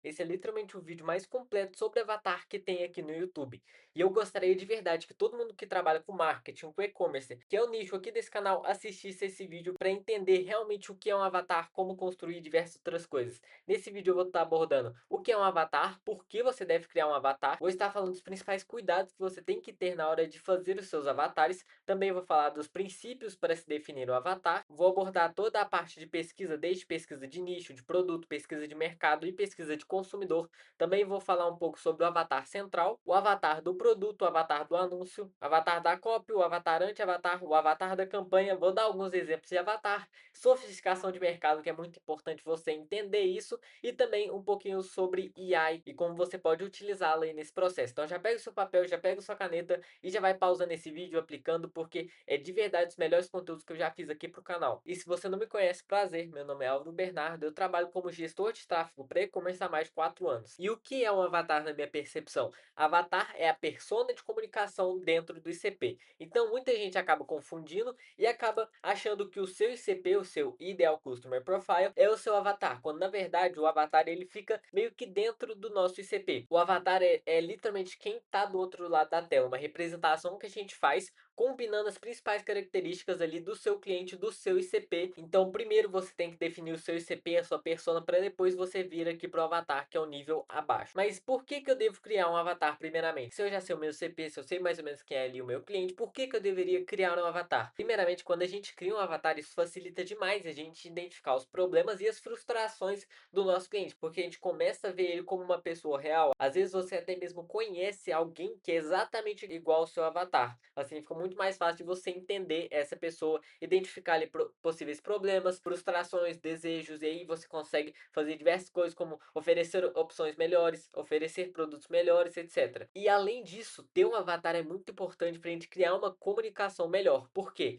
Esse é literalmente o vídeo mais completo sobre avatar que tem aqui no YouTube. E eu gostaria de verdade que todo mundo que trabalha com marketing, com e-commerce, que é o nicho aqui desse canal, assistisse esse vídeo para entender realmente o que é um avatar, como construir diversas outras coisas. Nesse vídeo eu vou estar abordando o que é um avatar, por que você deve criar um avatar, vou estar falando dos principais cuidados que você tem que ter na hora de fazer os seus avatares, também vou falar dos princípios para se definir o avatar, vou abordar toda a parte de pesquisa, desde pesquisa de nicho, de produto, pesquisa de mercado e pesquisa de consumidor. Também vou falar um pouco sobre o avatar central, o avatar do produto, o avatar do anúncio, o avatar da copy, o avatar anti-avatar, o avatar da campanha. Vou dar alguns exemplos de avatar, sofisticação de mercado, que é muito importante você entender isso, e também um pouquinho sobre AI e como você pode utilizá-la aí nesse processo. Então já pega o seu papel, já pega a sua caneta e já vai pausando esse vídeo, aplicando, porque é de verdade os melhores conteúdos que eu já fiz aqui pro canal. E se você não me conhece, prazer, meu nome é Álvaro Bernardo, eu trabalho como gestor de tráfego para e-commerce há mais de 4 anos. E o que é um avatar na minha percepção? Avatar é a persona de comunicação dentro do ICP. Então muita gente acaba confundindo e acaba achando que o seu ICP, o seu Ideal Customer Profile, é o seu avatar, quando na verdade o avatar ele fica meio que dentro do nosso ICP. O avatar é literalmente quem está do outro lado da tela, uma representação que a gente faz combinando as principais características ali do seu cliente, do seu ICP. Então, primeiro você tem que definir o seu ICP, a sua persona, para depois você vir aqui para o avatar, que é o nível abaixo. Mas por que que eu devo criar um avatar primeiramente? Se eu já sei o meu ICP, se eu sei mais ou menos quem é ali o meu cliente, por que que eu deveria criar um avatar? Primeiramente, quando a gente cria um avatar, isso facilita demais a gente identificar os problemas e as frustrações do nosso cliente, porque a gente começa a ver ele como uma pessoa real. Às vezes você até mesmo conhece alguém que é exatamente igual ao seu avatar. Assim fica muito mais fácil de você entender essa pessoa, identificar ali possíveis problemas, frustrações, desejos, e aí você consegue fazer diversas coisas como oferecer opções melhores, oferecer produtos melhores, etc. E além disso, ter um avatar é muito importante para a gente criar uma comunicação melhor. Por quê?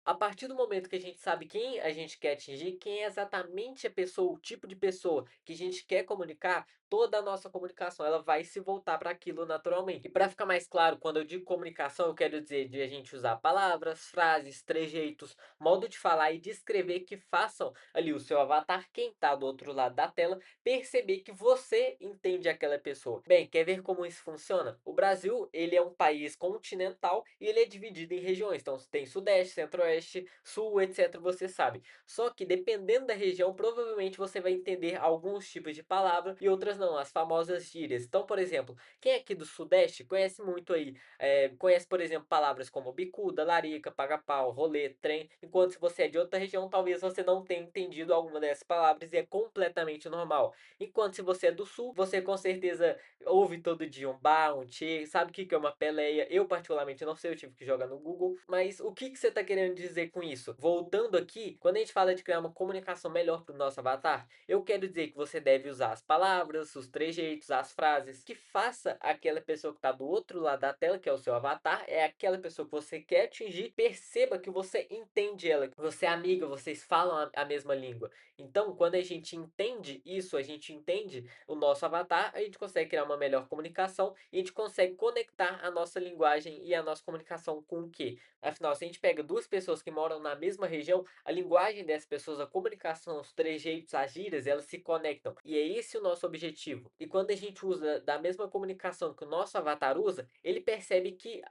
A partir do momento que a gente sabe quem a gente quer atingir, quem é exatamente a pessoa, o tipo de pessoa que a gente quer comunicar, toda a nossa comunicação ela vai se voltar para aquilo naturalmente. E para ficar mais claro, quando eu digo comunicação, eu quero dizer de a gente usar palavras, frases, trejeitos, modo de falar e de escrever que façam ali o seu avatar, quem está do outro lado da tela, perceber que você entende aquela pessoa. Bem, quer ver como isso funciona? O Brasil, ele é um país continental e ele é dividido em regiões. Então, tem Sudeste, Centro-Oeste, Sul, etc. Você sabe. Só que dependendo da região, provavelmente você vai entender alguns tipos de palavra e outras não, as famosas gírias. Então, por exemplo, quem é aqui do Sudeste conhece muito aí, conhece, por exemplo, palavras como bicuda, larica, paga-pau, rolê, trem, enquanto se você é de outra região, talvez você não tenha entendido alguma dessas palavras e é completamente normal. Enquanto se você é do Sul, você com certeza ouve todo dia um bar, um tchê, sabe o que que é uma peleia. Eu particularmente não sei, eu tive que jogar no Google, mas o que que você está querendo dizer com isso? Voltando aqui, quando a gente fala de criar uma comunicação melhor para o nosso avatar, eu quero dizer que você deve usar as palavras, os trejeitos, as frases que faça aquela pessoa que está do outro lado da tela, que é o seu avatar, é aquela pessoa que você quer atingir, perceba que você entende ela, que você é amiga, vocês falam a mesma língua. Então, quando a gente entende isso, a gente entende o nosso avatar, a gente consegue criar uma melhor comunicação e a gente consegue conectar a nossa linguagem e a nossa comunicação com o quê? Afinal, se a gente pega duas pessoas que moram na mesma região, a linguagem dessas pessoas, a comunicação, os trejeitos, as gírias, elas se conectam. E é esse o nosso objetivo. E quando a gente usa da mesma comunicação que o nosso avatar usa, ele percebe que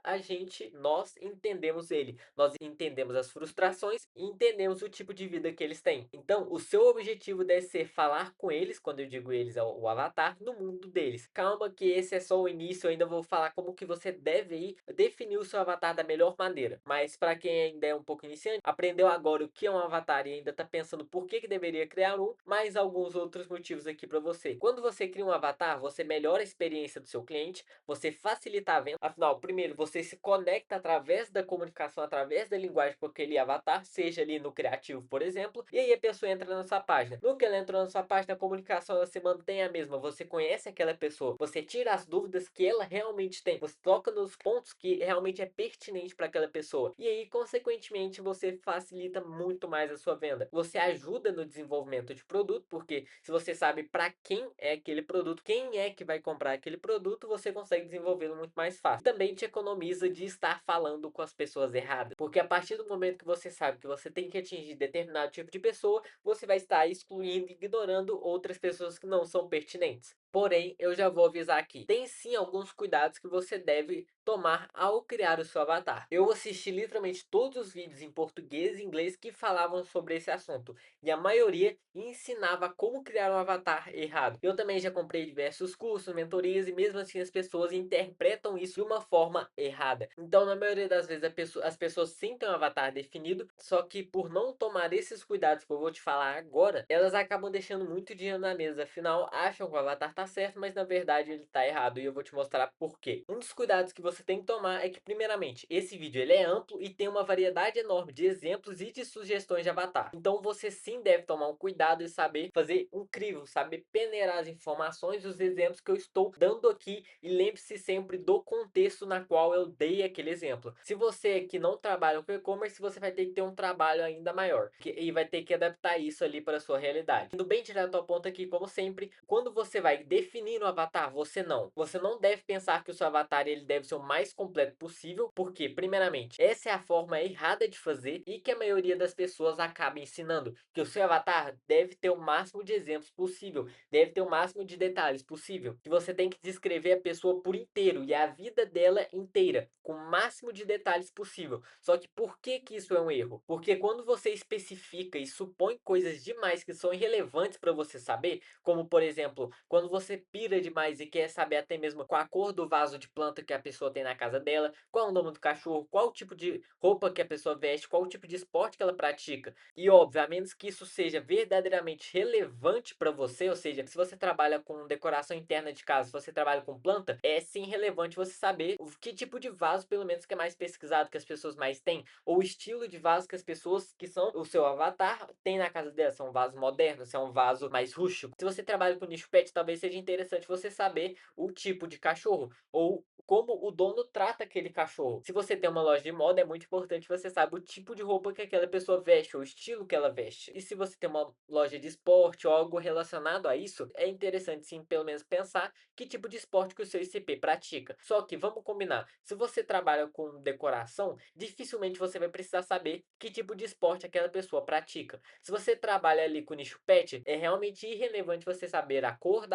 nós entendemos ele. Nós entendemos as frustrações e entendemos o tipo de vida que eles têm. Então, o seu objetivo deve ser falar com eles, quando eu digo eles, é o avatar, no mundo deles. Calma que esse é só o início, eu ainda vou falar como que você deve ir definir o seu avatar da melhor maneira. Mas para quem ainda é um pouco iniciante, aprendeu agora o que é um avatar e ainda está pensando por que que deveria criar um, mais alguns outros motivos aqui para você. Quando você cria um avatar, você melhora a experiência do seu cliente, você facilita a venda. Afinal, primeiro, você se conecta através da comunicação, através da linguagem com aquele avatar, seja ali no criativo, por exemplo, e aí a pessoa entra na sua página. No que ela entrou na sua página, a comunicação ela se mantém a mesma. Você conhece aquela pessoa, você tira as dúvidas que ela realmente tem, você toca nos pontos que realmente é pertinente para aquela pessoa. E aí, consequentemente, consequentemente você facilita muito mais a sua venda. Você ajuda no desenvolvimento de produto, porque se você sabe para quem é aquele produto, quem é que vai comprar aquele produto, você consegue desenvolvê-lo muito mais fácil. Também te economiza de estar falando com as pessoas erradas, porque a partir do momento que você sabe que você tem que atingir determinado tipo de pessoa, você vai estar excluindo e ignorando outras pessoas que não são pertinentes. Porém, eu já vou avisar aqui, tem sim alguns cuidados que você deve tomar ao criar o seu avatar. Eu assisti literalmente todos os vídeos em português e inglês que falavam sobre esse assunto, e a maioria ensinava como criar um avatar errado. Eu também já comprei diversos cursos, mentorias, e mesmo assim as pessoas interpretam isso de uma forma errada. Então, na maioria das vezes, as pessoas sim têm um avatar definido, só que por não tomar esses cuidados que eu vou te falar agora, elas acabam deixando muito dinheiro na mesa. Afinal, acham que o avatar tá certo, mas na verdade ele tá errado, e eu vou te mostrar por quê. Um dos cuidados que você tem que tomar é que, primeiramente, esse vídeo ele é amplo e tem uma variedade enorme de exemplos e de sugestões de avatar. Então você sim deve tomar um cuidado e saber fazer um crivo, saber peneirar as informações e os exemplos que eu estou dando aqui, e lembre-se sempre do contexto na qual eu dei aquele exemplo. Se você que não trabalha com e-commerce, você vai ter que ter um trabalho ainda maior e vai ter que adaptar isso ali para a sua realidade. Indo bem direto ao ponto aqui, como sempre, quando você vai definir um avatar, você não deve pensar que o seu avatar ele deve ser o mais completo possível, porque, primeiramente, essa é a forma errada de fazer e que a maioria das pessoas acaba ensinando, que o seu avatar deve ter o máximo de exemplos possível, deve ter o máximo de detalhes possível, que você tem que descrever a pessoa por inteiro e a vida dela inteira, com o máximo de detalhes possível. Só que por que que isso é um erro? Porque quando você especifica e supõe coisas demais que são irrelevantes para você saber, como por exemplo, quando você pira demais e quer saber até mesmo qual a cor do vaso de planta que a pessoa tem na casa dela, qual é o nome do cachorro, qual o tipo de roupa que a pessoa veste, qual o tipo de esporte que ela pratica. E óbvio, a menos que isso seja verdadeiramente relevante para você, ou seja, se você trabalha com decoração interna de casa, se você trabalha com planta, é sim relevante você saber que tipo de vaso, pelo menos, que é mais pesquisado, que as pessoas mais têm, ou o estilo de vaso que as pessoas que são o seu avatar têm na casa dela. Se é um vaso moderno, se é um vaso mais rústico. Se você trabalha com nicho pet, talvez seja interessante você saber o tipo de cachorro, ou como o dono trata aquele cachorro. Se você tem uma loja de moda, é muito importante você saber o tipo de roupa que aquela pessoa veste, ou o estilo que ela veste. E se você tem uma loja de esporte ou algo relacionado a isso, é interessante sim, pelo menos pensar que tipo de esporte que o seu ICP pratica. Só que vamos combinar, se você trabalha com decoração, dificilmente você vai precisar saber que tipo de esporte aquela pessoa pratica. Se você trabalha ali com nicho pet, é realmente irrelevante você saber a cor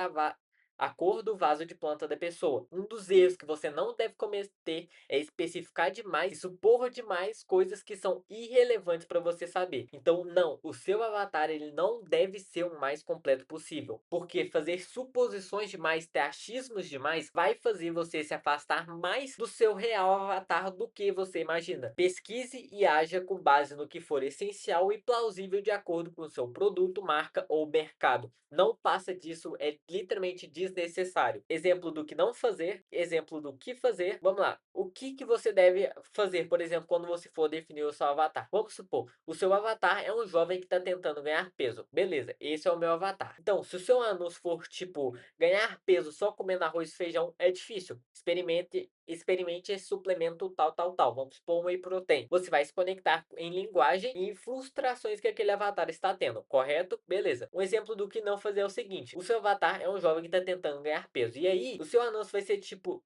do vaso de planta da pessoa. Um dos erros que você não deve cometer é especificar demais e supor demais coisas que são irrelevantes para você saber. Então, não, o seu avatar ele não deve ser o mais completo possível, porque fazer suposições demais, ter achismos demais, vai fazer você se afastar mais do seu real avatar do que você imagina. Pesquise e haja com base no que for essencial e plausível de acordo com o seu produto, marca ou mercado. Não passa disso, é literalmente desnecessário. Exemplo do que não fazer, exemplo do que fazer. Vamos lá. O que que você deve fazer, por exemplo, quando você for definir o seu avatar? Vamos supor, o seu avatar é um jovem que está tentando ganhar peso. Beleza, esse é o meu avatar. Então, se o seu anúncio for tipo ganhar peso só comendo arroz e feijão, é difícil. Experimente esse suplemento tal, tal, tal. Vamos supor um whey protein. Você vai se conectar em linguagem e frustrações que aquele avatar está tendo, correto? Beleza. Um exemplo do que não fazer é o seguinte: o seu avatar é um jovem que está tentando ganhar peso. E aí, o seu anúncio vai ser tipo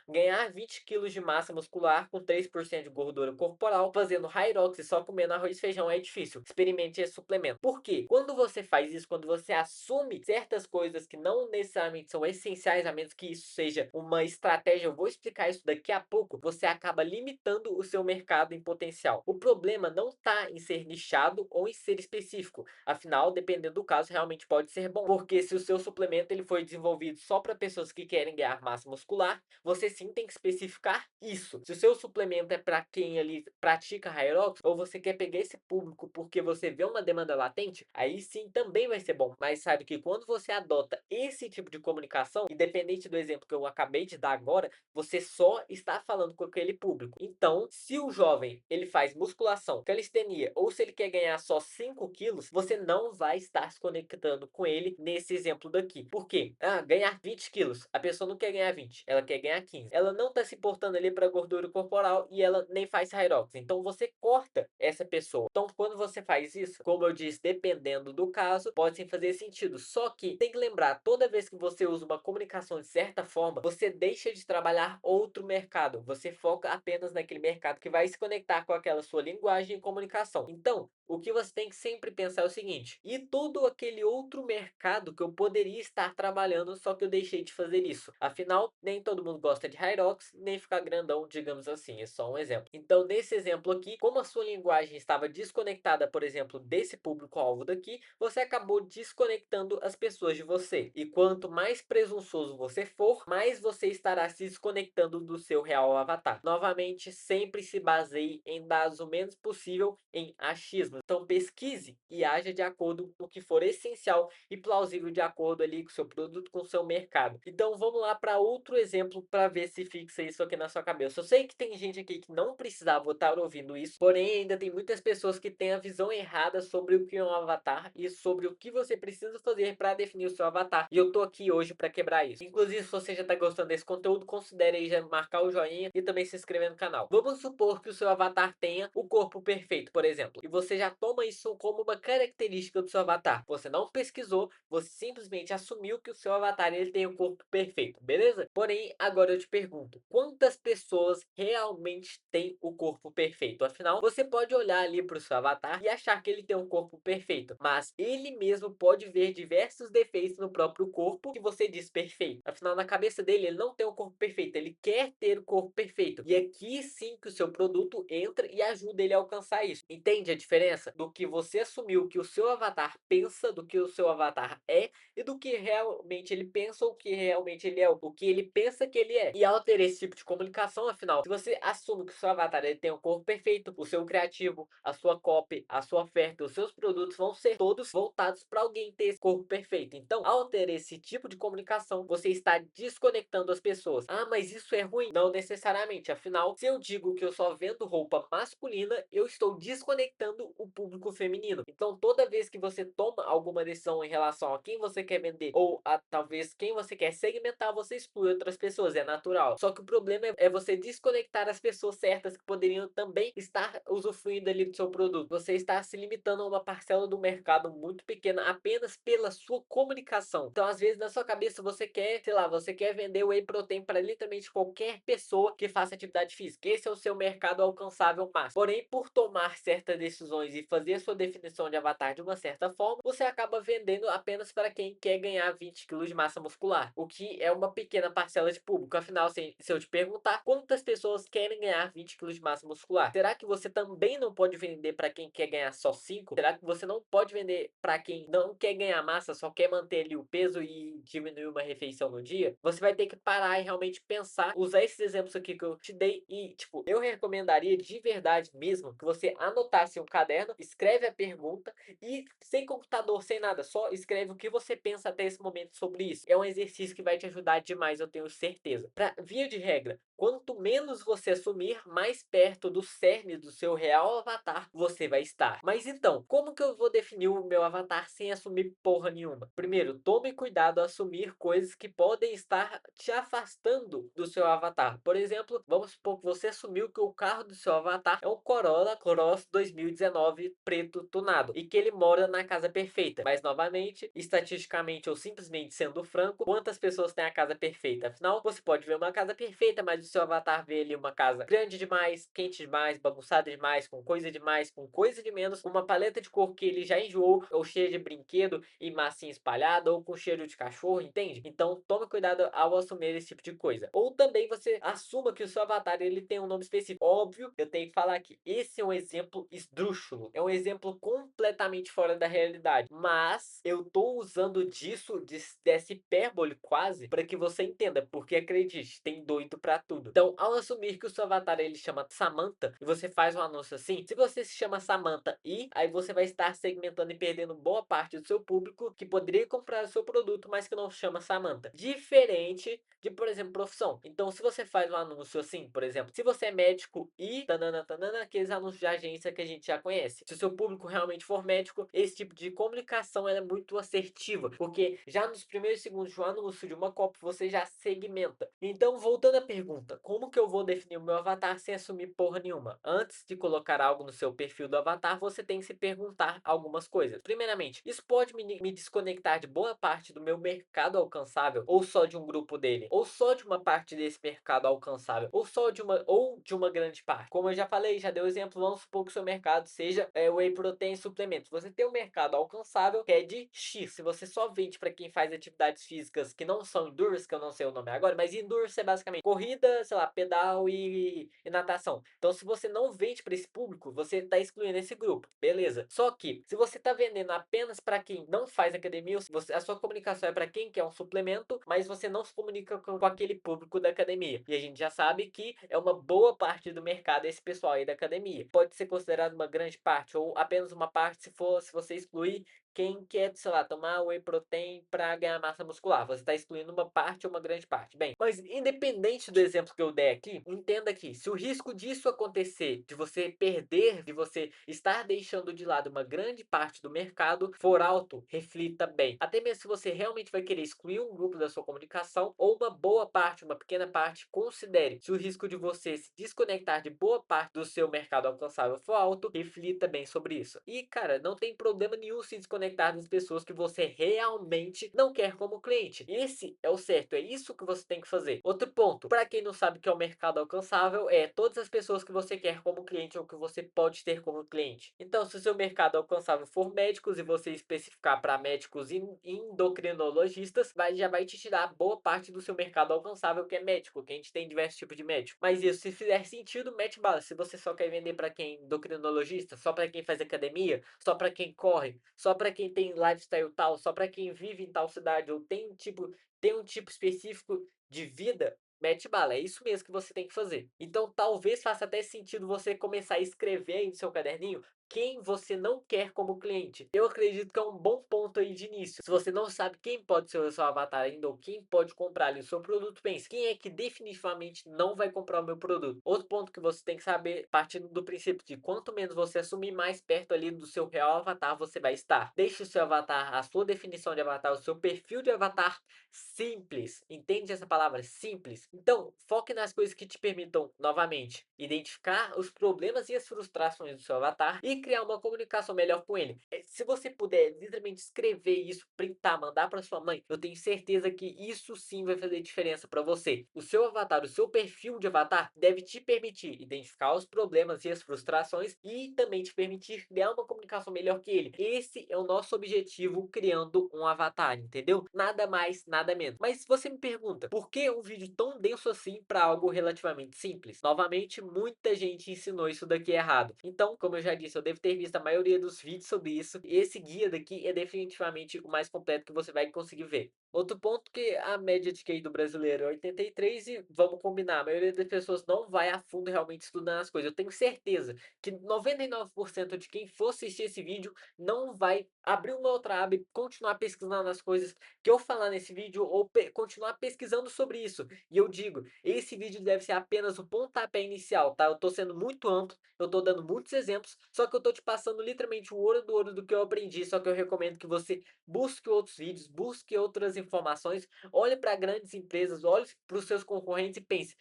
ganhar 20 quilos de massa muscular com 3% de gordura corporal, fazendo Hyrox e só comendo arroz e feijão é difícil. Experimente esse suplemento. Por quê? Quando você faz isso, quando você assume certas coisas que não necessariamente são essenciais, a menos que isso seja uma estratégia, eu vou explicar isso daqui a pouco, você acaba limitando o seu mercado em potencial. O problema não está em ser nichado ou em ser específico. Afinal, dependendo do caso, realmente pode ser bom. Porque se o seu suplemento ele foi desenvolvido só para pessoas que querem ganhar massa muscular, você sim tem que especificar isso. Se o seu suplemento é para quem ali pratica Hyrox, ou você quer pegar esse público porque você vê uma demanda latente, aí sim também vai ser bom. Mas sabe que quando você adota esse tipo de comunicação, independente do exemplo que eu acabei de dar agora, você você só está falando com aquele público. Então, se o jovem ele faz musculação, calistenia ou se ele quer ganhar só 5 quilos, você não vai estar se conectando com ele nesse exemplo daqui. Por quê? Ah, ganhar 20 quilos. A pessoa não quer ganhar 20, ela quer ganhar 15. Ela não está se importando ali para gordura corporal e ela nem faz Hyrox. Então você corta essa pessoa. Então quando você faz isso, como eu disse, dependendo do caso, pode sim fazer sentido. Só que tem que lembrar, toda vez que você usa uma comunicação de certa forma, você deixa de trabalhar outro mercado. Você foca apenas naquele mercado que vai se conectar com aquela sua linguagem e comunicação. Então, o que você tem que sempre pensar é o seguinte: e todo aquele outro mercado que eu poderia estar trabalhando, só que eu deixei de fazer isso. Afinal, nem todo mundo gosta de Hyrox, nem ficar grandão, digamos assim. É só um exemplo. Então, nesse exemplo aqui, como a sua linguagem estava desconectada, por exemplo, desse público-alvo daqui, você acabou desconectando as pessoas de você. E quanto mais presunçoso você for, mais você estará se desconectando do seu real avatar. Novamente, sempre se baseie em dados o menos possível em achismo. Então pesquise e haja de acordo com o que for essencial e plausível de acordo ali com o seu produto, com o seu mercado. Então vamos lá para outro exemplo para ver se fixa isso aqui na sua cabeça. Eu sei que tem gente aqui que não precisava estar ouvindo isso, porém ainda tem muitas pessoas que têm a visão errada sobre o que é um avatar e sobre o que você precisa fazer para definir o seu avatar. E eu tô aqui hoje para quebrar isso. Inclusive, se você já está gostando desse conteúdo, considere aí já marcar o joinha e também se inscrever no canal. Vamos supor que o seu avatar tenha o corpo perfeito, por exemplo, e você já toma isso como uma característica do seu avatar. Você não pesquisou, você simplesmente assumiu que o seu avatar ele tem o corpo perfeito, beleza? Porém, agora eu te pergunto, quantas pessoas realmente têm o corpo perfeito? Afinal, você pode olhar ali para o seu avatar e achar que ele tem um corpo perfeito, mas ele mesmo pode ver diversos defeitos no próprio corpo que você diz perfeito. Afinal, na cabeça dele, ele não tem o corpo perfeito, ele quer ter o corpo perfeito. E aqui sim que o seu produto entra e ajuda ele a alcançar isso. Entende a diferença do que você assumiu que o seu avatar pensa, do que o seu avatar é e do que realmente ele pensa ou o que realmente ele é, o que ele pensa que ele é. E ao ter esse tipo de comunicação, afinal, se você assume que o seu avatar ele tem um corpo perfeito, o seu criativo, a sua copy, a sua oferta, os seus produtos vão ser todos voltados para alguém ter esse corpo perfeito. Então, ao ter esse tipo de comunicação, você está desconectando as pessoas. Ah, mas isso é ruim? Não necessariamente. Afinal, se eu digo que eu só vendo roupa masculina, eu estou desconectando o público feminino. Então, toda vez que você toma alguma decisão em relação a quem você quer vender ou a talvez quem você quer segmentar, você exclui outras pessoas. É natural. Só que o problema é você desconectar as pessoas certas que poderiam também estar usufruindo ali do seu produto. Você está se limitando a uma parcela do mercado muito pequena apenas pela sua comunicação. Então, às vezes, na sua cabeça, você quer, sei lá, você quer vender whey protein para literalmente qualquer pessoa que faça atividade física. Esse é o seu mercado alcançável máximo. Porém, por tomar certas decisões e fazer a sua definição de avatar de uma certa forma, você acaba vendendo apenas para quem quer ganhar 20 quilos de massa muscular, o que é uma pequena parcela de público. Afinal, se eu te perguntar quantas pessoas querem ganhar 20 quilos de massa muscular, será que você também não pode vender para quem quer ganhar só 5? Será que você não pode vender para quem não quer ganhar massa, só quer manter ali o peso e diminuir uma refeição no dia? Você vai ter que parar e realmente pensar, usar esses exemplos aqui que eu te dei e, tipo, eu recomendaria de verdade mesmo que você anotasse um caderno, escreve a pergunta e sem computador, sem nada, só escreve o que você pensa até esse momento sobre isso. É um exercício que vai te ajudar demais, eu tenho certeza. Pra, via de regra, quanto menos você assumir, mais perto do cerne do seu real avatar você vai estar. Mas então, como que eu vou definir o meu avatar sem assumir porra nenhuma? Primeiro, tome cuidado a assumir coisas que podem estar te afastando do seu avatar. Por exemplo, vamos supor que você assumiu que o carro do seu avatar é um Corolla Cross 2019 preto tunado e que ele mora na casa perfeita. Mas novamente, estatisticamente ou simplesmente sendo franco, quantas pessoas têm a casa perfeita? Afinal, você pode ver uma casa perfeita, mas o seu avatar vê ali uma casa grande demais, quente demais, bagunçada demais, com coisa de menos, com uma paleta de cor que ele já enjoou, ou cheia de brinquedo e massinha espalhada, ou com cheiro de cachorro, entende? Então tome cuidado ao assumir esse tipo de coisa. Ou também você assuma que o seu avatar ele tem um nome específico. Óbvio, eu tenho que falar que esse é um exemplo esdrúxulo, é um exemplo completamente fora da realidade, mas eu tô usando disso, dessa hipérbole quase, para que você entenda, porque acredite, tem doido pra tudo. Então, ao assumir que o seu avatar ele chama Samantha e você faz um anúncio assim, se você se chama Samantha e aí você vai estar segmentando e perdendo boa parte do seu público que poderia comprar o seu produto, mas que não chama Samantha. Diferente de, por exemplo, profissão. Então, se você faz um anúncio assim, por exemplo, se você é médico e tanana, tanana, aqueles anúncios de agência que a gente já conhece. Se o seu público realmente for médico, esse tipo de comunicação ela é muito assertiva, porque já nos primeiros segundos de um anúncio de uma copy, você já segmenta. Então, voltando à pergunta, como que eu vou definir o meu avatar sem assumir porra nenhuma? Antes de colocar algo no seu perfil do avatar, você tem que se perguntar algumas coisas. Primeiramente, isso pode me desconectar de boa parte do meu mercado alcançável, ou só de um grupo dele, ou só de uma parte desse mercado alcançável, ou de uma grande parte. Como eu já falei, já dei o exemplo, vamos supor que o seu mercado seja whey protein suplementos. Você tem um mercado alcançável que é de X. Se você só vende para quem faz atividades físicas que não são endurance, que eu não sei o nome agora, mas endurance é basicamente corrida, sei lá, pedal e natação. Então, se você não vende para esse público, você está excluindo esse grupo, beleza? Só que, se você está vendendo apenas para quem não faz academia, a sua comunicação é para quem quer um suplemento, mas você não se comunica com aquele público da academia. E a gente já sabe que é uma boa parte do mercado esse pessoal aí da academia. Pode ser considerado uma grande parte ou apenas uma parte se você excluir quem quer, sei lá, tomar whey protein para ganhar massa muscular. Você está excluindo uma parte ou uma grande parte. Bem, mas independente do exemplo que eu der aqui, entenda que se o risco disso acontecer, de você perder, de você estar deixando de lado uma grande parte do mercado, for alto, reflita bem. Até mesmo se você realmente vai querer excluir um grupo da sua comunicação, ou uma boa parte, uma pequena parte, considere. Se o risco de você se desconectar de boa parte do seu mercado alcançável for alto, reflita bem sobre isso. E, cara, não tem problema nenhum se desconectar das pessoas que você realmente não quer como cliente. Esse é o certo, é isso que você tem que fazer. Outro ponto, para quem não sabe o que é o mercado alcançável, é todas as pessoas que você quer como cliente ou que você pode ter como cliente. Então, se o seu mercado alcançável for médicos e você especificar para médicos endocrinologistas, já vai te tirar boa parte do seu mercado alcançável, que é médico, que a gente tem diversos tipos de médico. Mas isso, se fizer sentido, mete bala. Se você só quer vender para quem endocrinologista, só para quem faz academia, só para quem corre, só para quem tem lifestyle tal, só para quem vive em tal cidade ou tem um tipo específico de vida, mete bala. É isso mesmo que você tem que fazer. Então, talvez faça até sentido você começar a escrever aí no seu caderninho quem você não quer como cliente. Eu acredito que é um bom ponto aí de início. Se você não sabe quem pode ser o seu avatar ainda ou quem pode comprar ali o seu produto, pense, quem é que definitivamente não vai comprar o meu produto? Outro ponto que você tem que saber, partindo do princípio de quanto menos você assumir, mais perto ali do seu real avatar você vai estar. Deixe o seu avatar, a sua definição de avatar, o seu perfil de avatar simples. Entende essa palavra? Simples. Então, foque nas coisas que te permitam, novamente, identificar os problemas e as frustrações do seu avatar e criar uma comunicação melhor com ele. Se você puder literalmente escrever isso, printar, mandar para sua mãe, eu tenho certeza que isso sim vai fazer diferença para você. O seu avatar, o seu perfil de avatar deve te permitir identificar os problemas e as frustrações e também te permitir criar uma comunicação melhor que ele. Esse é o nosso objetivo criando um avatar, entendeu? Nada mais, nada menos. Mas você me pergunta, por que um vídeo tão denso assim para algo relativamente simples? Novamente, muita gente ensinou isso daqui errado. Então, como eu já disse, eu devo ter visto a maioria dos vídeos sobre isso. E esse guia daqui é definitivamente o mais completo que você vai conseguir ver. Outro ponto que a média de QI do brasileiro é 83 e vamos combinar, a maioria das pessoas não vai a fundo realmente estudando as coisas. Eu tenho certeza que 99% de quem for assistir esse vídeo não vai abrir uma outra aba e continuar pesquisando as coisas que eu falar nesse vídeo ou continuar pesquisando sobre isso. E eu digo, esse vídeo deve ser apenas o pontapé inicial, tá? Eu tô sendo muito amplo, eu tô dando muitos exemplos, só que eu tô te passando literalmente o ouro do ouro do que eu aprendi, só que eu recomendo que você busque outros vídeos, busque outras informações, olhe para grandes empresas, olhe para os seus concorrentes e pense,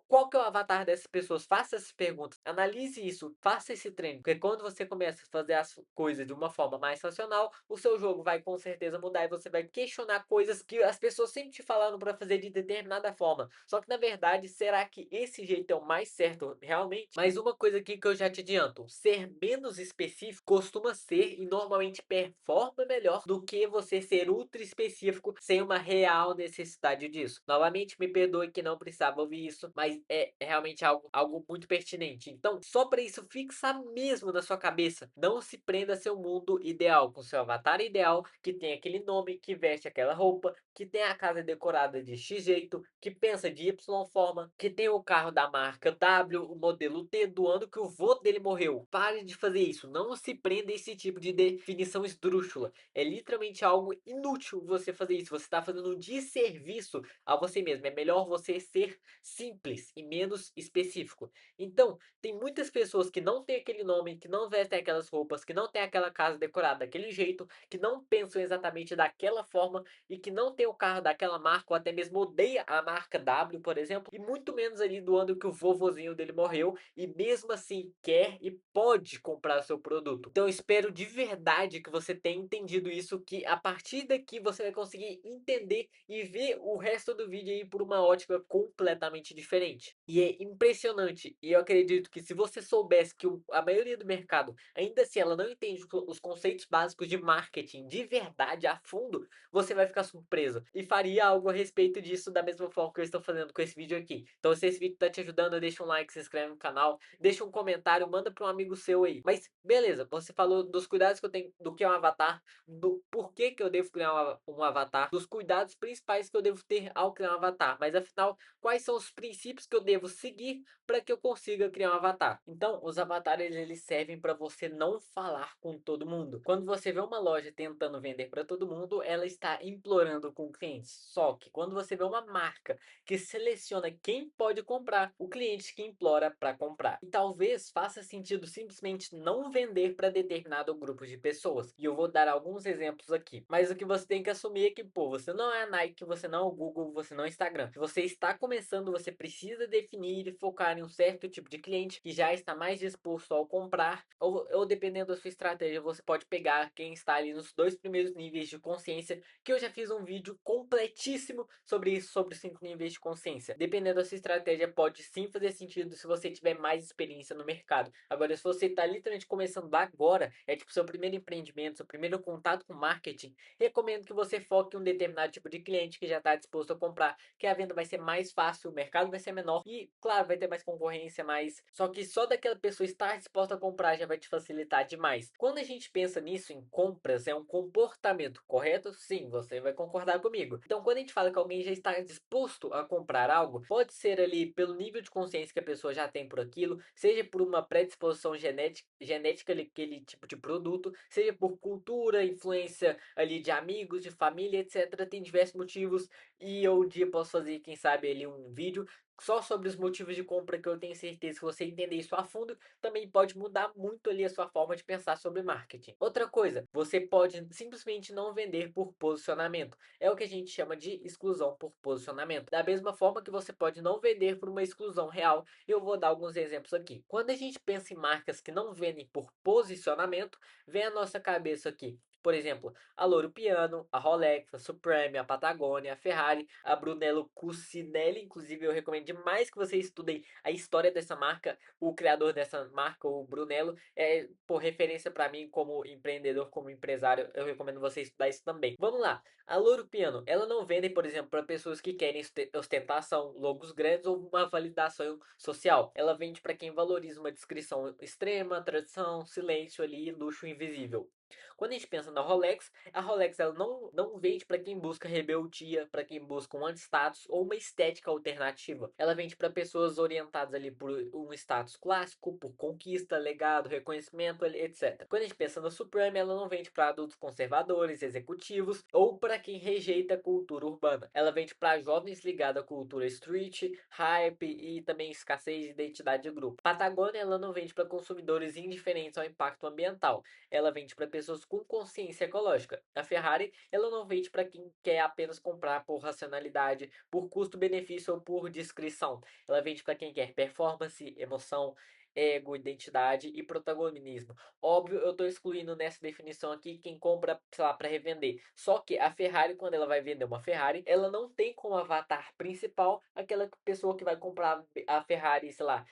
qual que é o avatar dessas pessoas? Faça essas perguntas, analise isso, faça esse treino, porque quando você começa a fazer as coisas de uma forma mais racional, o seu jogo vai com certeza mudar e você vai questionar coisas que as pessoas sempre te falaram para fazer de determinada forma. Só que na verdade, será que esse jeito é o mais certo realmente? Mas uma coisa aqui que eu já te adianto, ser menos específico costuma ser e normalmente performa melhor do que você ser ultra específico sem uma real necessidade disso. Novamente, me perdoe que não precisava ouvir isso, isso, mas é realmente algo muito pertinente. Então, só para isso fixar mesmo na sua cabeça, não se prenda a seu mundo ideal, com seu avatar ideal, que tem aquele nome, que veste aquela roupa, que tem a casa decorada de X jeito, que pensa de Y forma, que tem o carro da marca W, o modelo T do ano que o vô dele morreu. Pare de fazer isso, não se prenda a esse tipo de definição esdrúxula. É literalmente algo inútil você fazer isso. Você está fazendo um desserviço a você mesmo. É melhor você ser simples e menos específico. Então, tem muitas pessoas que não têm aquele nome, que não vestem aquelas roupas, que não têm aquela casa decorada daquele jeito, que não pensam exatamente daquela forma e que não tem o carro daquela marca ou até mesmo odeia a marca W, por exemplo, e muito menos ali do ano que o vovozinho dele morreu e mesmo assim quer e pode comprar o seu produto. Então eu espero de verdade que você tenha entendido isso, que a partir daqui você vai conseguir entender e ver o resto do vídeo aí por uma ótica completamente diferente. E é impressionante, e eu acredito que se você soubesse que a maioria do mercado, ainda assim, ela não entende os conceitos básicos de marketing de verdade a fundo, você vai ficar surpreso e faria algo a respeito disso da mesma forma que eu estou fazendo com esse vídeo aqui. Então se esse vídeo tá te ajudando, deixa um like, se inscreve no canal, deixa um comentário, manda para um amigo seu aí. Mas beleza, você falou dos cuidados que eu tenho do que é um avatar, do porquê que eu devo criar um avatar, dos cuidados principais que eu devo ter ao criar um avatar. Mas afinal, quais são os princípios que eu devo seguir para que eu consiga criar um avatar? Então, os avatares eles servem para você não falar com todo mundo. Quando você vê uma loja tentando vender para todo mundo, ela está implorando com clientes. Só que quando você vê uma marca que seleciona quem pode comprar, o cliente que implora para comprar. E talvez faça sentido simplesmente não vender para determinado grupo de pessoas. E eu vou dar alguns exemplos aqui. Mas o que você tem que assumir é que, pô, você não é a Nike, você não é o Google, você não é o Instagram. Se você está começando, você precisa definir e focar em um certo tipo de cliente que já está mais disposto ao comprar, ou dependendo da sua estratégia, você pode pegar quem está ali nos dois primeiros níveis de consciência, que eu já fiz um vídeo completíssimo sobre isso, sobre os 5 níveis de consciência. Dependendo da sua estratégia, pode sim fazer sentido se você tiver mais experiência no mercado. Agora, se você está literalmente começando agora, é tipo seu primeiro empreendimento, seu primeiro contato com marketing, recomendo que você foque em um determinado tipo de cliente que já está disposto a comprar, que a venda vai ser mais fácil, o mercado vai ser menor e, claro, vai ter mais concorrência, mas só que só daquela pessoa estar disposta a comprar já vai te facilitar demais. Quando a gente pensa nisso em compras, é um comportamento, correto? Sim, você vai concordar comigo. Então, quando a gente fala que alguém já está disposto a comprar algo, pode ser ali pelo nível de consciência que a pessoa já tem por aquilo, seja por uma predisposição genética aquele tipo de produto, seja por cultura, influência ali de amigos, de família, etc. Tem diversos motivos e eu um dia posso fazer, quem sabe, ali um vídeo só sobre os motivos de compra, que eu tenho certeza que você entender isso a fundo também pode mudar muito ali a sua forma de pensar sobre marketing. Outra coisa, você pode simplesmente não vender por posicionamento. É o que a gente chama de exclusão por posicionamento. Da mesma forma que você pode não vender por uma exclusão real, eu vou dar alguns exemplos aqui. Quando a gente pensa em marcas que não vendem por posicionamento, vem à nossa cabeça aqui, por exemplo, a Loro Piano, a Rolex, a Supreme, a Patagônia, a Ferrari, a Brunello Cucinelli. Inclusive, eu recomendo demais que vocês estudem a história dessa marca. O criador dessa marca, o Brunello, é por referência para mim como empreendedor, como empresário. Eu recomendo você estudar isso também. Vamos lá. A Loro Piano, ela não vende, por exemplo, para pessoas que querem ostentação, logos grandes ou uma validação social. Ela vende para quem valoriza uma descrição extrema, tradição, silêncio ali, luxo invisível. Quando a gente pensa na Rolex, a Rolex ela não vende para quem busca rebeldia, para quem busca um anti-status ou uma estética alternativa. Ela vende para pessoas orientadas ali por um status clássico, por conquista, legado, reconhecimento, etc. Quando a gente pensa na Supreme, ela não vende para adultos conservadores, executivos ou para quem rejeita a cultura urbana. Ela vende para jovens ligados à cultura street, hype e também escassez de identidade de grupo. Patagônia ela não vende para consumidores indiferentes ao impacto ambiental. Ela vende para pessoas com consciência ecológica. A Ferrari, ela não vende para quem quer apenas comprar por racionalidade, por custo-benefício ou por discrição. Ela vende para quem quer performance, emoção, ego, identidade e protagonismo. Óbvio, eu estou excluindo nessa definição aqui quem compra, sei lá, para revender. Só que a Ferrari, quando ela vai vender uma Ferrari, ela não tem como avatar principal aquela pessoa que vai comprar a Ferrari, sei lá,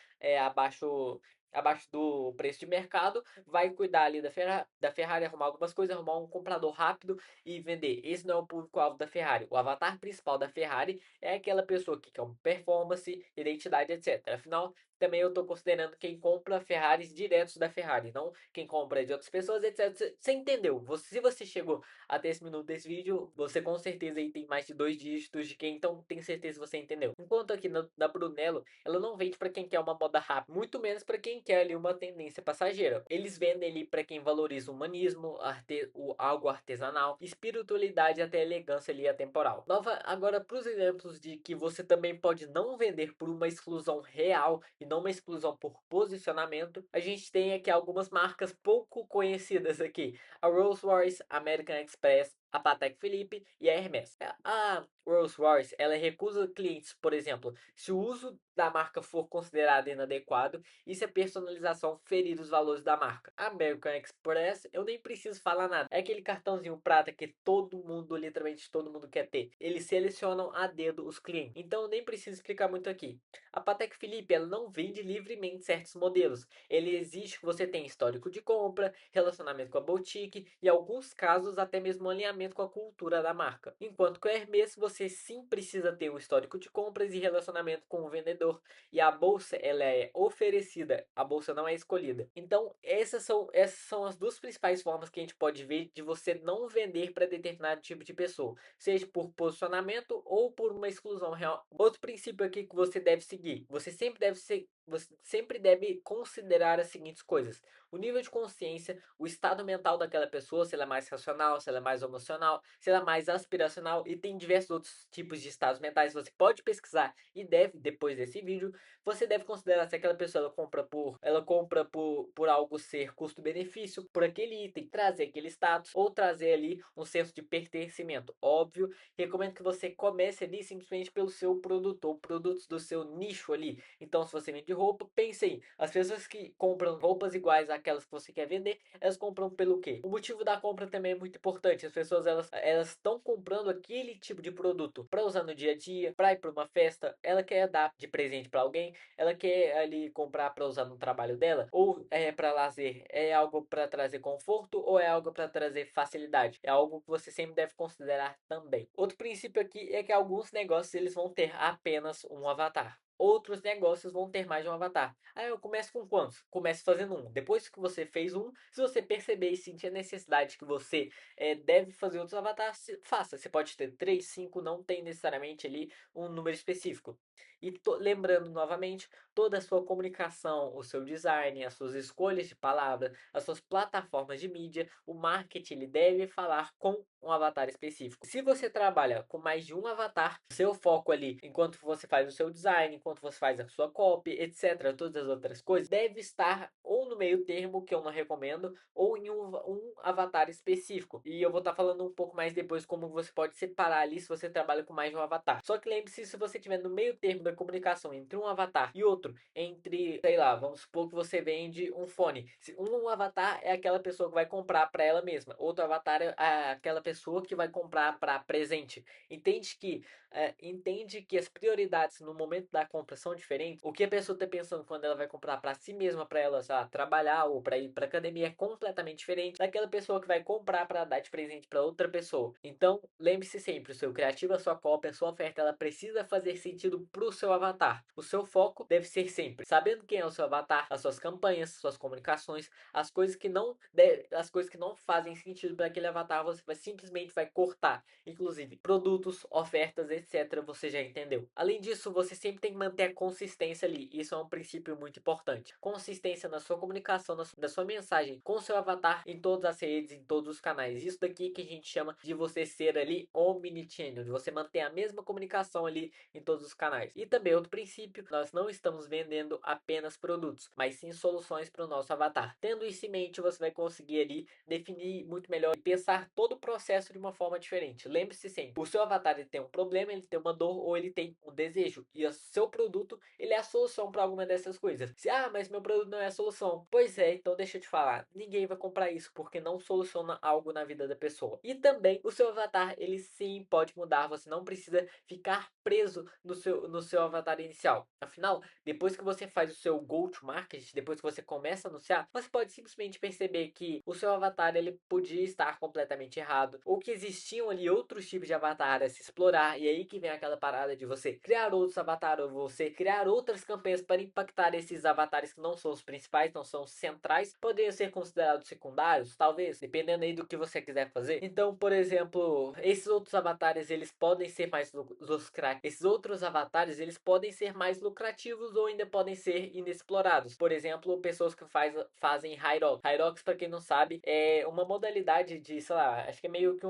abaixo abaixo do preço de mercado, vai cuidar ali da Ferrari, arrumar algumas coisas, arrumar um comprador rápido e vender. Esse não é o público-alvo da Ferrari. O avatar principal da Ferrari é aquela pessoa que quer uma performance, identidade, etc. Afinal, também eu estou considerando quem compra Ferraris diretos da Ferrari, não quem compra de outras pessoas, etc. Você entendeu? Se você chegou até esse minuto desse vídeo, você com certeza aí tem mais de 2 dígitos de quem, então tenho certeza que você entendeu. Enquanto aqui na Brunello, ela não vende para quem quer uma moda rápida, muito menos para quem quer ali uma tendência passageira. Eles vendem ali para quem valoriza o humanismo, algo artesanal, espiritualidade até elegância ali atemporal. Agora para os exemplos de que você também pode não vender por uma exclusão real e não uma exclusão por posicionamento, a gente tem aqui algumas marcas pouco conhecidas aqui. A Rolls-Royce, American Express, a Patek Philippe e a Hermès. A Rolls-Royce, ela recusa clientes, por exemplo, se o uso da marca for considerado inadequado e se a personalização ferir os valores da marca. A American Express, eu nem preciso falar nada. É aquele cartãozinho prata que todo mundo, literalmente todo mundo quer ter. Eles selecionam a dedo os clientes. Então eu nem preciso explicar muito aqui. A Patek Philippe, ela não vende livremente certos modelos. Ele exige que você tenha histórico de compra, relacionamento com a boutique e, em alguns casos, até mesmo um alinhamento com a cultura da marca. Enquanto que o Hermès, você sim precisa ter um histórico de compras e relacionamento com o vendedor. E a bolsa, ela é oferecida, a bolsa não é escolhida. Então, essas são as duas principais formas que a gente pode ver de você não vender para determinado tipo de pessoa, seja por posicionamento ou por uma exclusão real. Outro princípio aqui que você deve seguir, você sempre deve considerar as seguintes coisas: o nível de consciência, o estado mental daquela pessoa, se ela é mais racional, se ela é mais emocional, se ela é mais aspiracional, e tem diversos outros tipos de estados mentais. Você pode pesquisar e deve, depois desse vídeo, você deve considerar se aquela pessoa ela compra por algo ser custo-benefício, por aquele item, trazer aquele status ou trazer ali um senso de pertencimento. Óbvio, recomendo que você comece ali simplesmente pelo seu produto ou produtos do seu nicho ali. Então, se você vende roupa, pense aí, as pessoas que compram roupas iguais àquelas que você quer vender, elas compram pelo quê? O motivo da compra também é muito importante. As pessoas elas estão comprando aquele tipo de produto para usar no dia a dia, para ir para uma festa, ela quer dar de presente para alguém, ela quer ali comprar para usar no trabalho dela, ou é para lazer, é algo para trazer conforto ou é algo para trazer facilidade. É algo que você sempre deve considerar também. Outro princípio aqui é que alguns negócios eles vão ter apenas um avatar. Outros negócios vão ter mais de um avatar. Aí eu começo com quantos? Comece fazendo um. Depois que você fez um, se você perceber e sentir a necessidade que você deve fazer outros avatares, faça. Você pode ter 3, 5, não tem necessariamente ali um número específico. E lembrando novamente, toda a sua comunicação, o seu design, as suas escolhas de palavra, as suas plataformas de mídia, o marketing ele deve falar com um avatar específico. Se você trabalha com mais de um avatar, seu foco ali, enquanto você faz o seu design, enquanto você faz a sua copy, etc., todas as outras coisas, deve estar ou no meio termo, que eu não recomendo, ou em um avatar específico. E eu vou estar falando um pouco mais depois como você pode separar ali se você trabalha com mais de um avatar. Só que lembre-se, se você estiver no meio termo da comunicação entre um avatar e outro, entre, sei lá, vamos supor que você vende um fone. Um avatar é aquela pessoa que vai comprar para ela mesma, outro avatar é aquela pessoa que vai comprar para presente. Entende que as prioridades no momento da compra são diferentes. O que a pessoa está pensando quando ela vai comprar para si mesma, para ela, sei lá, trabalhar ou para ir para academia é completamente diferente daquela pessoa que vai comprar para dar de presente para outra pessoa. Então, lembre-se sempre, o seu criativo, a sua cópia, a sua oferta, ela precisa fazer sentido para o seu avatar. O seu foco deve ser sempre sabendo quem é o seu avatar, as suas campanhas, suas comunicações, as coisas que não fazem sentido para aquele avatar, você simplesmente vai cortar. Inclusive, produtos, ofertas, etc. Você já entendeu. Além disso, você sempre tem que manter a consistência ali. Isso é um princípio muito importante. Consistência na sua comunicação, na sua mensagem com o seu avatar em todas as redes, em todos os canais. Isso daqui que a gente chama de você ser ali omnichannel, de você manter a mesma comunicação ali em todos os canais. E também outro princípio, nós não estamos vendendo apenas produtos, mas sim soluções para o nosso avatar. Tendo isso em mente, você vai conseguir ali definir muito melhor e pensar todo o processo processo de uma forma diferente. Lembre-se sempre, o seu avatar ele tem um problema, ele tem uma dor ou ele tem um desejo. E o seu produto, ele é a solução para alguma dessas coisas. Se, mas meu produto não é a solução. Pois é, então deixa eu te falar. Ninguém vai comprar isso porque não soluciona algo na vida da pessoa. E também o seu avatar, ele sim pode mudar. Você não precisa ficar preso no seu avatar inicial. Afinal, depois que você faz o seu go-to-market, depois que você começa a anunciar, você pode simplesmente perceber que o seu avatar ele podia estar completamente errado, ou que existiam ali outros tipos de avatar a se explorar, e aí que vem aquela parada de você criar outros avatares, ou você criar outras campanhas para impactar esses avatares que não são os principais, não são os centrais, poderiam ser considerados secundários, talvez, dependendo aí do que você quiser fazer. Então, por exemplo, esses outros avatares, eles podem ser mais lucrativos. Esses outros avatares, eles podem ser mais lucrativos ou ainda podem ser inexplorados. Por exemplo, pessoas que fazem Hyrox. Hyrox, para quem não sabe, é uma modalidade de, sei lá, acho que é meio que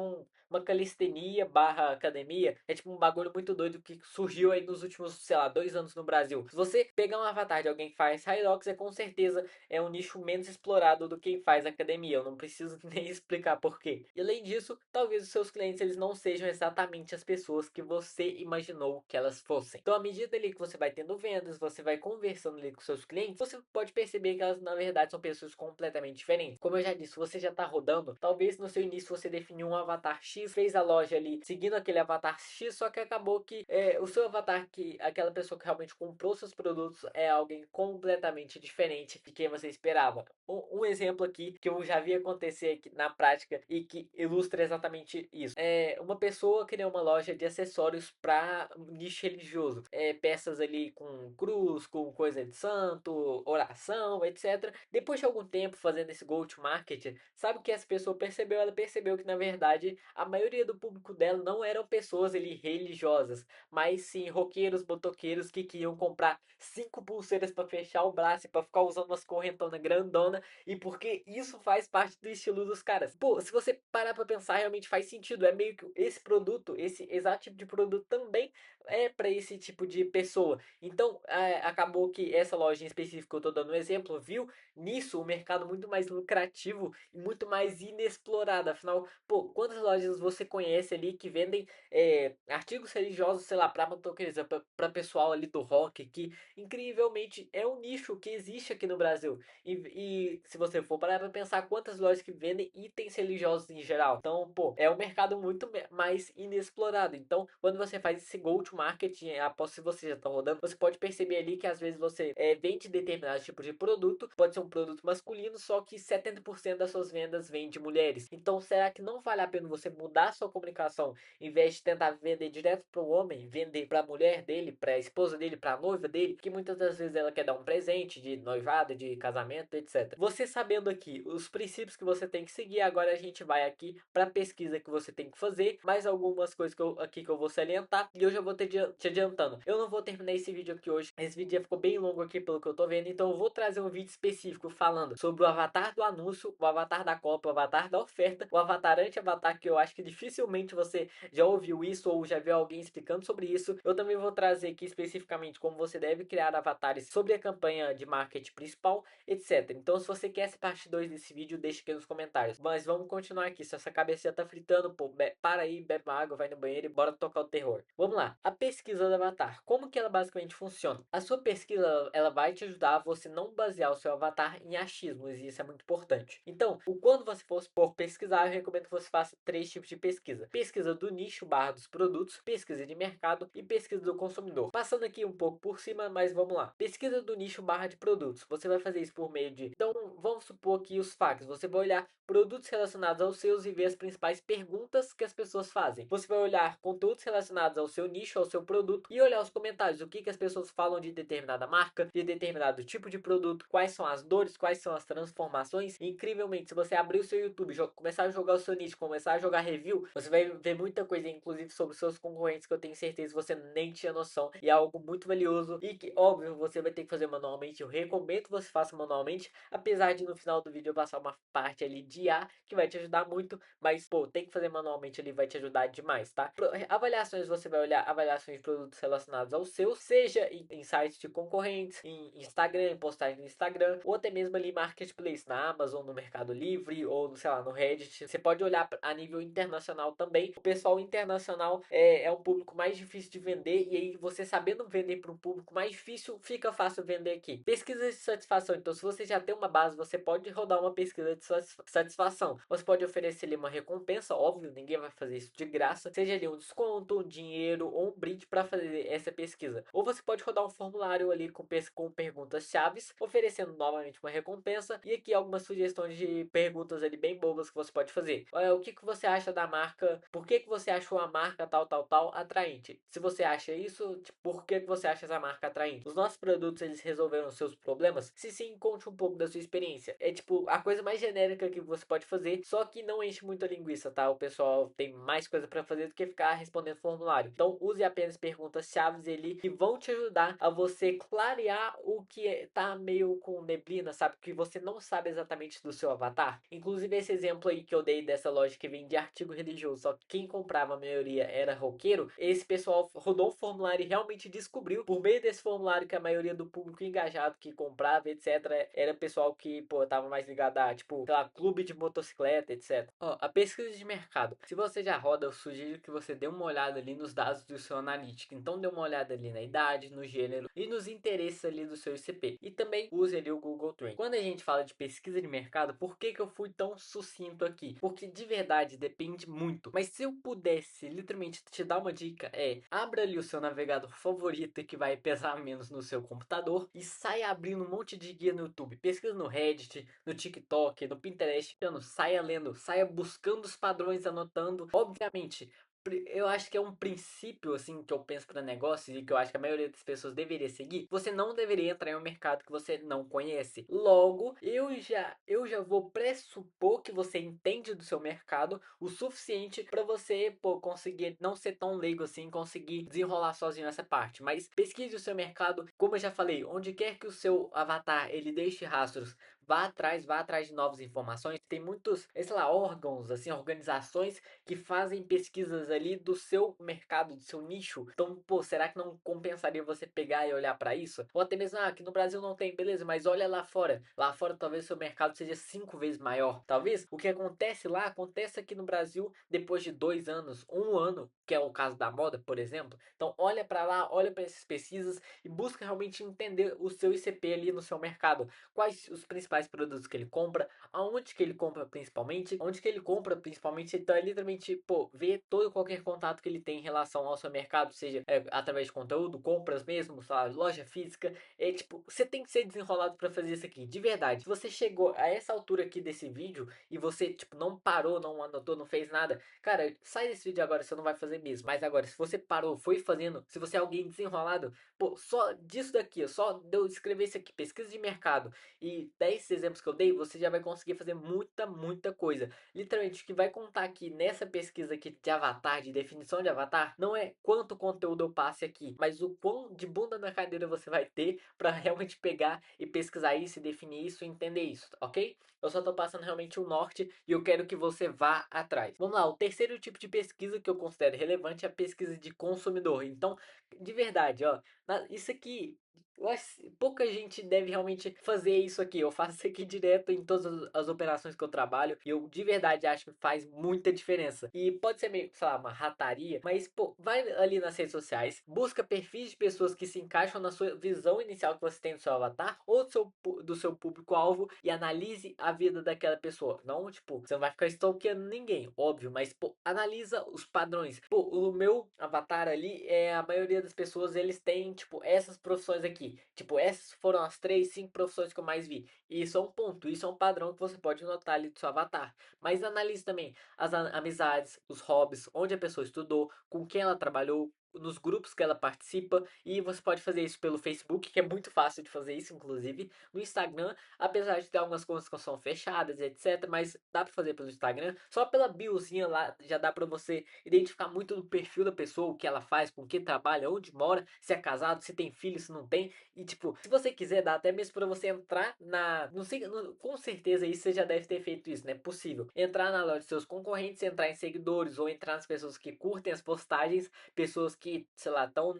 uma calistenia barra academia. É tipo um bagulho muito doido que surgiu aí nos últimos, sei lá, 2 anos no Brasil. Se você pegar um avatar de alguém que faz Hyrox, com certeza é um nicho menos explorado do que quem faz academia. Eu não preciso nem explicar por quê. E além disso, talvez os seus clientes eles não sejam exatamente as pessoas que você imaginou que elas fossem. Então, à medida ali que você vai tendo vendas, você vai conversando ali com seus clientes, você pode perceber que elas na verdade são pessoas completamente diferentes. Como eu já disse, você já está rodando, talvez no seu início você definiu um avatar X, fez a loja ali seguindo aquele avatar X, só que acabou que o seu avatar, que aquela pessoa que realmente comprou seus produtos, é alguém completamente diferente de quem você esperava. Um exemplo aqui que eu já vi acontecer aqui na prática e que ilustra exatamente isso. Uma pessoa criou uma loja de acessórios para nicho religioso. Peças ali com cruz, com coisa de santo, oração, etc. Depois de algum tempo fazendo esse go-to-market, sabe o que essa pessoa percebeu? Ela percebeu que, na verdade, a maioria do público dela não eram pessoas ali religiosas, mas sim roqueiros, motoqueiros que queriam comprar 5 pulseiras para fechar o braço e para ficar usando umas correntonas grandona, e porque isso faz parte do estilo dos caras. Pô, se você parar para pensar, realmente faz sentido. É meio que esse produto, esse exato tipo de produto também é para esse tipo de pessoa. Então, acabou que essa loja em específico, eu tô dando um exemplo, viu nisso um mercado muito mais lucrativo e muito mais inexplorado. Afinal, pô, quantas lojas você conhece ali que vendem artigos religiosos, sei lá, para motoqueiros, para pessoal ali do rock, que incrivelmente é um nicho que existe aqui no Brasil. E se você for parar pra pensar quantas lojas que vendem itens religiosos em geral. Então, pô, é um mercado muito mais inexplorado. Então, quando você faz esse go-to-market, após se você já está rodando, você pode perceber ali que às vezes você vende determinado tipo de produto, pode ser um produto masculino, só que 70% das suas vendas vem de mulheres. Então, será que não vale a pena você mudar a sua comunicação, em vez de tentar vender direto para o homem, vender para a mulher dele, para a esposa dele, para a noiva dele, que muitas das vezes ela quer dar um presente de noivado, de casamento, etc. Você sabendo aqui os princípios que você tem que seguir, agora a gente vai aqui para a pesquisa que você tem que fazer, mais algumas coisas que eu vou salientar, e eu já vou te adiantando. Eu não vou terminar esse vídeo aqui hoje, esse vídeo já ficou bem longo aqui pelo que eu tô vendo, então eu vou trazer um vídeo específico falando sobre o avatar do anúncio, o avatar da compra, o avatar da oferta, o avatar anti-avatar, que eu acho que dificilmente você já ouviu isso ou já viu alguém explicando sobre isso. Eu também vou trazer aqui especificamente como você deve criar avatares sobre a campanha de marketing principal, etc. Então, se você quer essa parte 2 desse vídeo, deixa aqui nos comentários. Mas vamos continuar aqui. Se essa cabeça já tá fritando, pô, para aí, bebe uma água, vai no banheiro e bora tocar o terror. Vamos lá. A pesquisa do avatar. Como que ela basicamente funciona? A sua pesquisa, ela vai te ajudar a você não basear o seu avatar em achismos, e isso é muito importante. Então, quando você for pesquisar, eu recomendo que você faça 3 tipos de pesquisa. Pesquisa do nicho barra dos produtos, pesquisa de mercado e pesquisa do consumidor. Passando aqui um pouco por cima, mas vamos lá. Pesquisa do nicho barra de produtos. Você vai fazer isso por meio de... Então, vamos supor aqui os facts. Você vai olhar produtos relacionados aos seus e ver as principais perguntas que as pessoas fazem. Você vai olhar conteúdos relacionados ao seu nicho, ao seu produto, e olhar os comentários. O que as pessoas falam de determinada marca, de determinado tipo de produto, quais são as dores, quais são as transformações. E, incrivelmente, se você abrir o seu YouTube, começar a jogar o seu nicho, começar a jogar review, você vai ver muita coisa, inclusive sobre os seus concorrentes, que eu tenho certeza que você nem tinha noção. E é algo muito valioso e que, óbvio, você vai ter que fazer manualmente. Eu recomendo que você faça manualmente, apesar de no final do vídeo eu passar uma parte ali de IA que vai te ajudar muito, mas, pô, tem que fazer manualmente ali, vai te ajudar demais, tá? Avaliações, você vai olhar avaliações de produtos relacionados ao seu, seja em sites de concorrentes, em Instagram, em postagem no Instagram, ou até mesmo ali marketplace, na Amazon, no Mercado Livre, ou, sei lá, no Reddit. Você pode olhar a nível internacional também. O pessoal internacional é um público mais difícil de vender, e aí você sabendo vender para um público mais difícil, fica fácil vender aqui. Pesquisa de satisfação. Então, se você já tem uma base, você pode rodar uma pesquisa de satisfação. Você pode oferecer ali uma recompensa, óbvio, ninguém vai fazer isso de graça, seja ali um desconto, um dinheiro ou um brinde para fazer essa pesquisa. Ou você pode rodar um formulário ali com perguntas chaves, oferecendo novamente uma recompensa, e aqui algumas sugestões de perguntas ali bem bobas que você pode fazer. O que que você acha da marca? Por que que você achou a marca tal atraente? Se você acha isso, tipo, por que que você acha essa marca atraente? Os nossos produtos, eles resolveram os seus problemas? Se sim, conte um pouco da sua experiência. É tipo a coisa mais genérica que você pode fazer, só que não enche muito a linguiça, tá? O pessoal tem mais coisa para fazer do que ficar respondendo formulário. Então use apenas perguntas chaves ali que vão te ajudar a você clarear o que tá meio com neblina, sabe? Que você não sabe exatamente do seu avatar. Inclusive esse exemplo aí que eu dei dessa loja que vende artigo religioso, só que quem comprava a maioria era roqueiro, esse pessoal rodou um formulário e realmente descobriu por meio desse formulário que a maioria do público engajado que comprava, etc, era pessoal que, pô, tava mais ligado a, tipo, sei lá, clube de motocicleta, etc. Ó, a pesquisa de mercado. Se você já roda, eu sugiro que você dê uma olhada ali nos dados do seu analítico. Então dê uma olhada ali na idade, no gênero e nos interesses ali do seu ICP. E também use ali o Google Trends. Quando a gente fala de pesquisa de mercado, por que que eu fui tão sucinto aqui? Porque de verdade depende muito. Mas se eu pudesse literalmente te dar uma dica, abra ali o seu navegador favorito que vai pesar menos no seu computador e saia abrindo um monte de guia no YouTube. Pesquisa no Reddit, no TikTok, no Pinterest, saia lendo, saia buscando os padrões, anotando. Obviamente, eu acho que é um princípio assim que eu penso para negócios e que eu acho que a maioria das pessoas deveria seguir. Você não deveria entrar em um mercado que você não conhece. Logo, eu já vou pressupor que você entende do seu mercado o suficiente para você, pô, conseguir não ser tão leigo assim, conseguir desenrolar sozinho essa parte. Mas pesquise o seu mercado, como eu já falei, onde quer que o seu avatar ele deixe rastros, vá atrás de novas informações. Tem muitos, sei lá, órgãos, assim, organizações que fazem pesquisas ali do seu mercado, do seu nicho. Então, pô, será que não compensaria você pegar e olhar para isso? Ou até mesmo, aqui no Brasil não tem, beleza, mas olha lá fora. Lá fora talvez o seu mercado seja 5 vezes maior. Talvez o que acontece lá aconteça aqui no Brasil depois de 2 anos, um ano, que é o caso da moda, por exemplo. Então, olha para lá, olha para essas pesquisas e busca realmente entender o seu ICP ali no seu mercado. Quais os principais produtos que ele compra, aonde que ele compra principalmente, onde que ele compra principalmente. Então é literalmente, pô, ver todo qualquer contato que ele tem em relação ao seu mercado, seja através de conteúdo, compras mesmo, sei lá, loja física. É tipo, você tem que ser desenrolado para fazer isso aqui, de verdade. Se você chegou a essa altura aqui desse vídeo e você, tipo, não parou, não anotou, não fez nada, cara, sai desse vídeo agora, você não vai fazer mesmo. Mas agora, se você parou, foi fazendo, se você é alguém desenrolado, pô, só disso daqui, só de eu escrever isso aqui, pesquisa de mercado, e 10 exemplos que eu dei, você já vai conseguir fazer muita coisa. Literalmente, o que vai contar aqui nessa pesquisa aqui de avatar, de definição de avatar, não é quanto conteúdo eu passe aqui, mas o quão de bunda na cadeira você vai ter para realmente pegar e pesquisar isso, e definir isso e entender isso, ok? Eu só tô passando realmente o norte e eu quero que você vá atrás. Vamos lá, o terceiro tipo de pesquisa que eu considero relevante é a pesquisa de consumidor. Então, de verdade, ó, isso aqui eu acho que pouca gente deve realmente fazer isso aqui. Eu faço isso aqui direto em todas as operações que eu trabalho. E eu de verdade acho que faz muita diferença. E pode ser meio, sei lá, uma rataria. Mas, pô, vai ali nas redes sociais. Busca perfis de pessoas que se encaixam na sua visão inicial que você tem do seu avatar. Ou do seu público-alvo. E analise a vida daquela pessoa. Não, tipo, você não vai ficar stalkeando ninguém, óbvio. Mas, pô, analisa os padrões. Pô, o meu avatar ali, a maioria das pessoas, eles têm, tipo, essas profissões aqui. Tipo, essas foram as 3, 5 profissões que eu mais vi. E isso é um ponto, isso é um padrão que você pode notar ali do seu avatar. Mas analise também as amizades, os hobbies, onde a pessoa estudou, com quem ela trabalhou, nos grupos que ela participa. E você pode fazer isso pelo Facebook, que é muito fácil de fazer isso, inclusive. No Instagram, apesar de ter algumas coisas que são fechadas, etc. Mas dá pra fazer pelo Instagram. Só pela biozinha lá já dá pra você identificar muito do perfil da pessoa, o que ela faz, com quem trabalha, onde mora, se é casado, se tem filho, se não tem. E tipo, se você quiser, dá até mesmo pra você entrar na. Não sei, com certeza aí você já deve ter feito isso, né? Possível. Entrar na loja dos seus concorrentes, entrar em seguidores ou entrar nas pessoas que curtem as postagens, pessoas que, sei lá, estão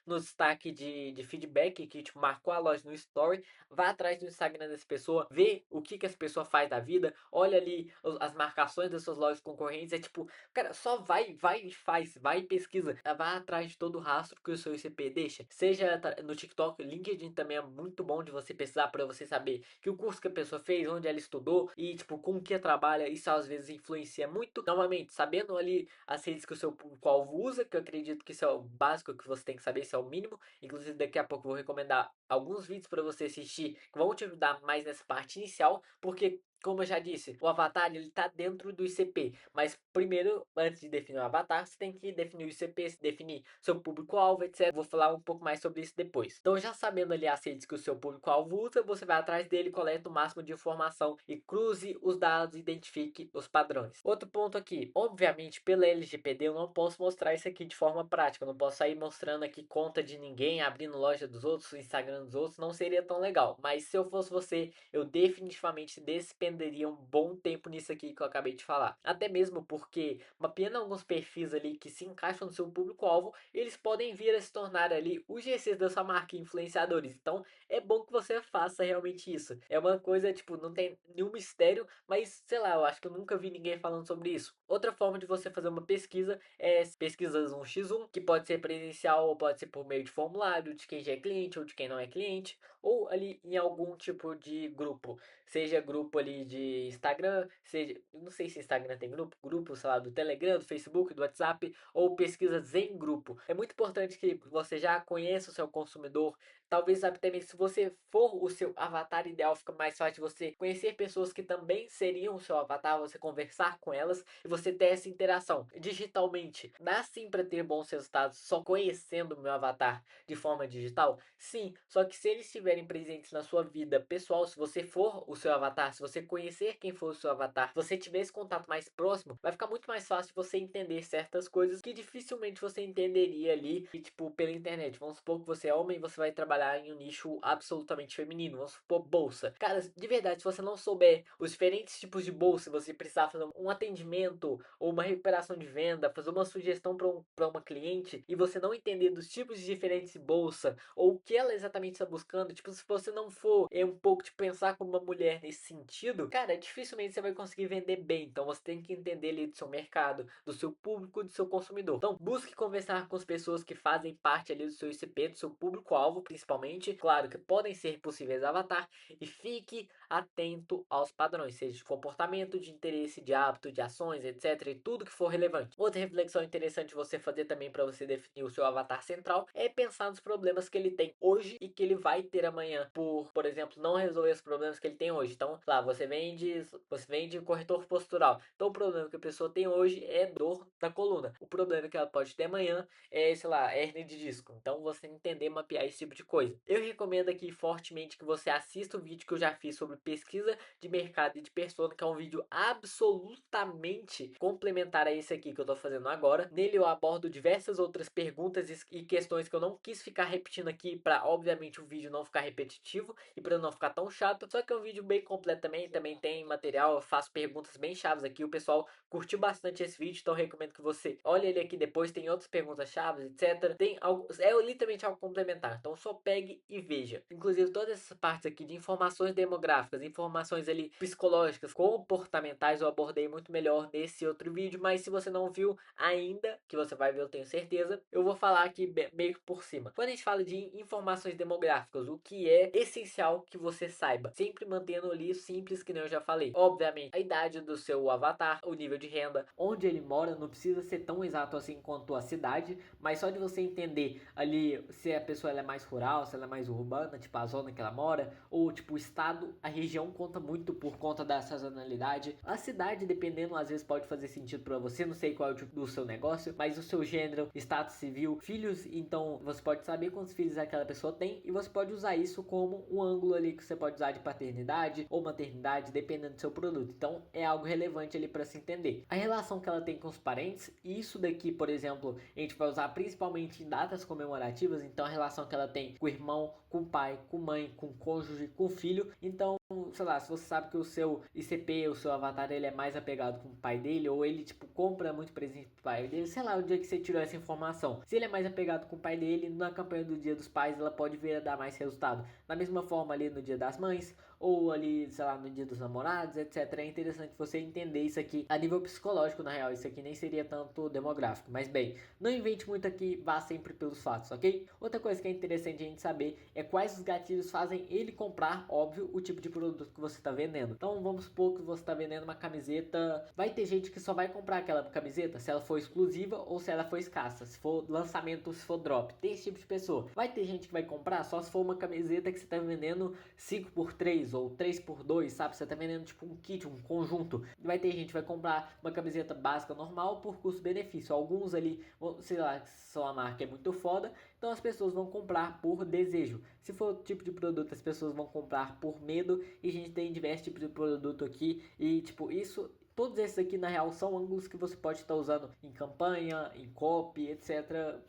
no destaque de feedback, que tipo, marcou a loja no story, vá atrás do Instagram dessa pessoa, vê o que essa pessoa faz da vida, olha ali as marcações das suas lojas concorrentes, é tipo, cara, só vai e faz, vai e pesquisa, vá atrás de todo o rastro que o seu ICP deixa, seja no TikTok, LinkedIn também é muito bom de você pesquisar para você saber que o curso que a pessoa fez, onde ela estudou e tipo com que trabalha, isso às vezes influencia muito. Novamente, sabendo ali as redes que o seu público-alvo usa, que eu acredito que isso é o básico que você tem que saber, isso é o mínimo. Inclusive daqui a pouco eu vou recomendar alguns vídeos para você assistir que vão te ajudar mais nessa parte inicial, porque como eu já disse, o avatar ele tá dentro do ICP, mas primeiro, antes de definir o avatar, você tem que definir o ICP, definir seu público-alvo, etc. Vou falar um pouco mais sobre isso depois. Então, já sabendo ali as redes que o seu público-alvo usa, você vai atrás dele, coleta o máximo de informação e cruze os dados, identifique os padrões. Outro ponto aqui, obviamente, pela LGPD eu não posso mostrar isso aqui de forma prática, eu não posso sair mostrando aqui conta de ninguém, abrindo loja dos outros, Instagram dos outros, não seria tão legal. Mas se eu fosse você, eu definitivamente despenderia um bom tempo nisso aqui que eu acabei de falar. Até mesmo porque, mapeando alguns perfis ali que se encaixam no seu público-alvo, eles podem vir a se tornar ali os GCs da sua marca, influenciadores. Então, é bom que você faça realmente isso. É uma coisa, tipo, não tem nenhum mistério, mas sei lá, eu acho que eu nunca vi ninguém falando sobre isso. Outra forma de você fazer uma pesquisa é pesquisas 1x1, que pode ser presencial ou pode ser por meio de formulário, de quem já é cliente ou de quem não é cliente, ou ali em algum tipo de grupo, seja grupo ali de Instagram, seja, não sei se Instagram tem grupo, sei lá, do Telegram, do Facebook, do WhatsApp, ou pesquisas em grupo. É muito importante que você já conheça o seu consumidor. Talvez até mesmo se você for o seu avatar ideal, fica mais fácil de você conhecer pessoas que também seriam o seu avatar, você conversar com elas e você ter essa interação. Digitalmente, dá sim para ter bons resultados só conhecendo o meu avatar de forma digital? Sim, só que se eles estiverem presentes na sua vida pessoal, se você for o seu avatar, se você conhecer quem for o seu avatar, se você tiver esse contato mais próximo, vai ficar muito mais fácil você entender certas coisas que dificilmente você entenderia ali, e, tipo, pela internet. Vamos supor que você é homem e você vai trabalhar em um nicho absolutamente feminino, vamos supor bolsa. Cara, de verdade, se você não souber os diferentes tipos de bolsa, você precisar fazer um atendimento ou uma recuperação de venda, fazer uma sugestão para uma cliente e você não entender dos tipos de diferentes de bolsa ou o que ela exatamente está buscando, tipo, se você não for um pouco de pensar como uma mulher nesse sentido, cara, dificilmente você vai conseguir vender bem. Então você tem que entender ali do seu mercado, do seu público, do seu consumidor. Então busque conversar com as pessoas que fazem parte ali do seu ICP, do seu público-alvo, principalmente. Claro que podem ser possíveis avatar e fique atento aos padrões, seja de comportamento, de interesse, de hábito, de ações, etc. E tudo que for relevante. Outra reflexão interessante você fazer também para você definir o seu avatar central é pensar nos problemas que ele tem hoje e que ele vai ter amanhã, por exemplo, não resolver os problemas que ele tem hoje. Então, lá, você vende corretor postural. Então, o problema que a pessoa tem hoje é dor da coluna. O problema que ela pode ter amanhã é, sei lá, hérnia de disco. Então, você entender mapear esse tipo de coisa. Eu recomendo aqui fortemente que você assista o vídeo que eu já fiz sobre pesquisa de mercado e de persona, que é um vídeo absolutamente complementar a esse aqui que eu tô fazendo agora. Nele eu abordo diversas outras perguntas e questões que eu não quis ficar repetindo aqui para, obviamente, o vídeo não ficar repetitivo e para não ficar tão chato. Só que é um vídeo bem completo também tem material, eu faço perguntas bem chaves aqui. O pessoal curtiu bastante esse vídeo, então eu recomendo que você olhe ele aqui depois, tem outras perguntas chaves, etc. Tem algo, é literalmente algo complementar, então só pegue e veja. Inclusive todas essas partes aqui de informações demográficas, informações ali psicológicas, comportamentais, eu abordei muito melhor nesse outro vídeo, mas se você não viu ainda, que você vai ver, eu tenho certeza, eu vou falar aqui meio que por cima. Quando a gente fala de informações demográficas, o que é essencial que você saiba, sempre mantendo ali simples, que nem eu já falei. Obviamente, a idade do seu avatar, o nível de renda, onde ele mora, não precisa ser tão exato assim quanto a cidade, mas só de você entender ali se a pessoa ela é mais rural, se ela é mais urbana, tipo a zona que ela mora, ou tipo o estado, a região conta muito por conta da sazonalidade. A cidade, dependendo, às vezes pode fazer sentido para você, não sei qual é o tipo do seu negócio, mas o seu gênero, status civil, filhos, então você pode saber quantos filhos aquela pessoa tem e você pode usar isso como um ângulo ali que você pode usar de paternidade ou maternidade exclusividade, dependendo do seu produto. Então é algo relevante ali para se entender. A relação que ela tem com os parentes, isso daqui, por exemplo, a gente vai usar principalmente em datas comemorativas. Então a relação que ela tem com o irmão, com o pai, com mãe, com o cônjuge, com o filho. Então, sei lá, se você sabe que o seu ICP, o seu avatar, ele é mais apegado com o pai dele, ou ele, tipo, compra muito presente pro pai dele, sei lá, o dia que você tirou essa informação. Se ele é mais apegado com o pai dele, na campanha do Dia dos Pais, ela pode vir a dar mais resultado. Da mesma forma ali no Dia das Mães, ou ali, sei lá, no Dia dos Namorados, etc. É interessante você entender isso aqui a nível psicológico, na real. Isso aqui nem seria tanto demográfico. Mas bem, não invente muito aqui, vá sempre pelos fatos, ok? Outra coisa que é interessante a gente saber é quais os gatilhos fazem ele comprar, óbvio, o tipo de produto que você está vendendo. Então vamos supor que você está vendendo uma camiseta. Vai ter gente que só vai comprar aquela camiseta se ela for exclusiva ou se ela for escassa. Se for lançamento, se for drop. Tem esse tipo de pessoa. Vai ter gente que vai comprar só se for uma camiseta que você está vendendo 5x3 ou 3x2, sabe? Você tá vendendo tipo um kit, um conjunto. Vai ter gente que vai comprar uma camiseta básica normal por custo-benefício. Alguns ali, sei lá, são a marca é muito foda, então as pessoas vão comprar por desejo. Se for o tipo de produto, as pessoas vão comprar por medo, e a gente tem diversos tipos de produto aqui, e tipo, isso... Todos esses aqui, na real, são ângulos que você pode estar usando em campanha, em copy, etc.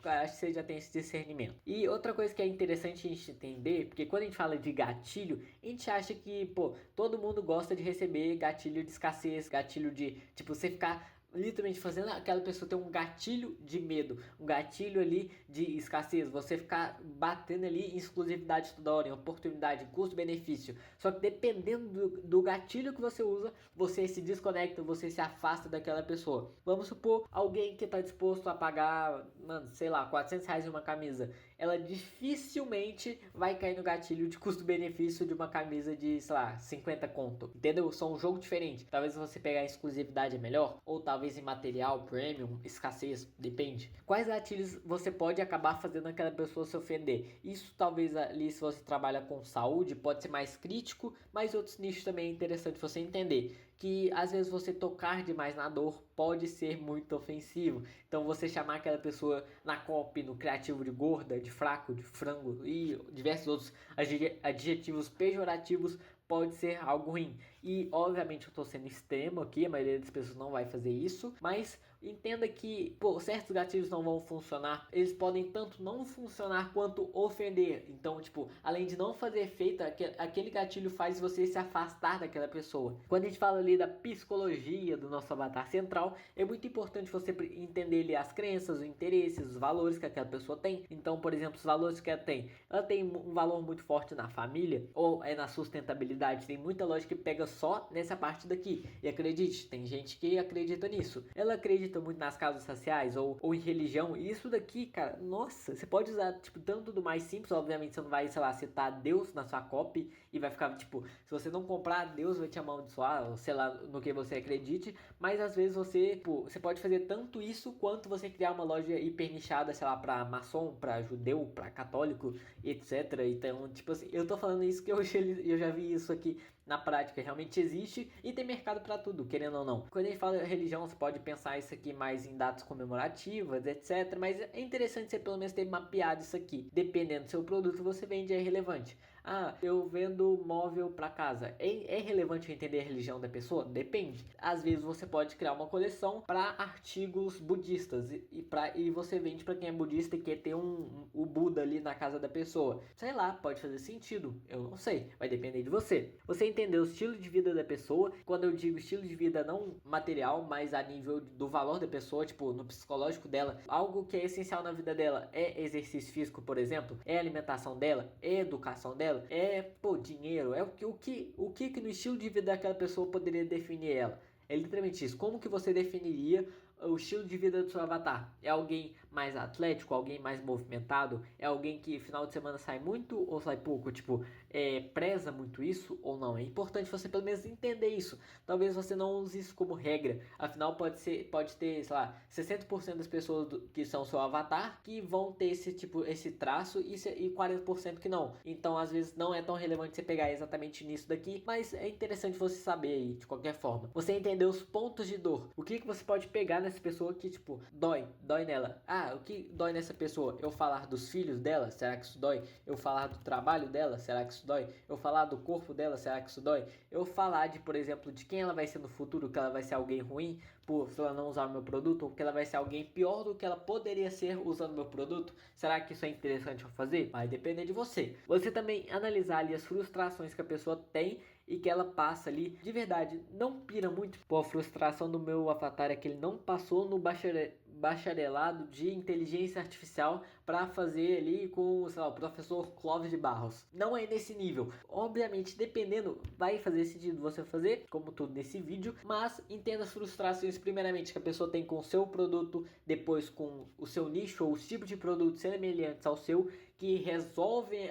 Acho que você já tem esse discernimento. E outra coisa que é interessante a gente entender, porque quando a gente fala de gatilho, a gente acha que, pô, todo mundo gosta de receber gatilho de escassez, gatilho de, tipo, você ficar literalmente fazendo aquela pessoa ter um gatilho de medo, um gatilho ali de escassez, você ficar batendo ali em exclusividade toda hora, em oportunidade, em custo-benefício. Só que dependendo do gatilho que você usa, você se desconecta, você se afasta daquela pessoa. Vamos supor alguém que está disposto a pagar, mano, sei lá, R$ 400 em uma camisa. Ela dificilmente vai cair no gatilho de custo-benefício de uma camisa de, sei lá, 50 conto. Entendeu? São um jogo diferente. Talvez você pegar a exclusividade é melhor, ou talvez em material, premium, escassez, depende. Quais gatilhos você pode acabar fazendo aquela pessoa se ofender? Isso talvez ali, se você trabalha com saúde, pode ser mais crítico, mas outros nichos também é interessante você entender. Que às vezes você tocar demais na dor pode ser muito ofensivo. Então você chamar aquela pessoa na copy, no criativo de gorda, de fraco, de frango e diversos outros adjetivos pejorativos pode ser algo ruim. E obviamente eu estou sendo extremo aqui, a maioria das pessoas não vai fazer isso, mas entenda que, pô, certos gatilhos não vão funcionar, eles podem tanto não funcionar quanto ofender. Então, tipo, além de não fazer efeito, aquele gatilho faz você se afastar daquela pessoa. Quando a gente fala ali da psicologia do nosso avatar central, é muito importante você entender ali as crenças, os interesses, os valores que aquela pessoa tem. Então, por exemplo, os valores que ela tem um valor muito forte na família, ou é na sustentabilidade. Tem muita loja que pega só nessa parte daqui. E acredite, tem gente que acredita nisso. Ela acredita muito nas causas sociais ou em religião. E isso daqui, cara, nossa, você pode usar, tipo, tanto do mais simples. Obviamente você não vai, sei lá, citar Deus na sua copy e vai ficar, tipo, se você não comprar, Deus vai te amaldiçoar, ou sei lá, no que você acredite. Mas às vezes você, tipo, você pode fazer tanto isso quanto você criar uma loja hiper nichada, sei lá, pra maçom, pra judeu, pra católico, etc. Então, tipo assim, eu tô falando isso que eu já vi isso aqui na prática, realmente existe e tem mercado para tudo, querendo ou não. Quando a gente fala religião, você pode pensar isso aqui mais em datas comemorativas, etc. Mas é interessante você pelo menos ter mapeado isso aqui. Dependendo do seu produto, você vende, é relevante. Ah, eu vendo móvel para casa. É relevante entender a religião da pessoa? Depende. Às vezes você pode criar uma coleção para artigos budistas e você vende para quem é budista e quer ter o Buda ali na casa da pessoa. Sei lá, pode fazer sentido. Eu não sei. Vai depender de você. Você entender o estilo de vida da pessoa. Quando eu digo estilo de vida não material, mas a nível do valor da pessoa, tipo, no psicológico dela, algo que é essencial na vida dela é exercício físico, por exemplo, é alimentação dela, é educação dela, é, pô, dinheiro, é o que no estilo de vida daquela pessoa poderia definir ela. É literalmente isso. Como que você definiria o estilo de vida do seu avatar? É alguém mais atlético, alguém mais movimentado? É alguém que final de semana sai muito ou sai pouco? Tipo, preza muito isso ou não? É importante você pelo menos entender isso. Talvez você não use isso como regra. Afinal, pode ter, sei lá, 60% das pessoas que são seu avatar que vão ter esse traço e 40% que não. Então, às vezes, não é tão relevante você pegar exatamente nisso daqui, mas é interessante você saber aí, de qualquer forma. Você entender os pontos de dor. O que você pode pegar nessa pessoa que, tipo, dói nela. Ah, o que dói nessa pessoa? Eu falar dos filhos dela? Será que isso dói? Eu falar do trabalho dela? Será que isso dói? Eu falar do corpo dela? Será que isso dói? Eu falar de, por exemplo, de quem ela vai ser no futuro, que ela vai ser alguém ruim por se ela não usar o meu produto, ou que ela vai ser alguém pior do que ela poderia ser usando o meu produto? Será que isso é interessante eu fazer? Vai depender de você. Você também analisar ali as frustrações que a pessoa tem e que ela passa ali. De verdade, não pira muito. Pô, a frustração do meu avatar é que ele não passou no bacharelado de inteligência artificial para fazer ali com, sei lá, o professor Clóvis de Barros. Não é nesse nível. Obviamente, dependendo, vai fazer sentido você fazer, como tudo nesse vídeo, mas entenda as frustrações primeiramente que a pessoa tem com o seu produto, depois com o seu nicho ou os tipos de produtos semelhantes ao seu, que resolvem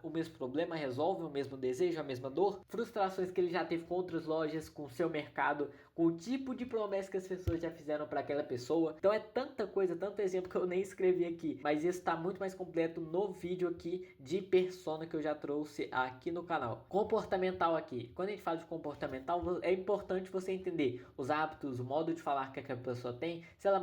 o mesmo problema, resolvem o mesmo desejo, a mesma dor, frustrações que ele já teve com outras lojas, com o seu mercado, com o tipo de promessa que as pessoas já fizeram para aquela pessoa. Então é tanta coisa, tanto exemplo que eu nem escrevi aqui, mas isso está muito mais completo no vídeo aqui de persona que eu já trouxe aqui no canal. Comportamental aqui, quando a gente fala de comportamental, é importante você entender os hábitos, o modo de falar que a pessoa tem, se ela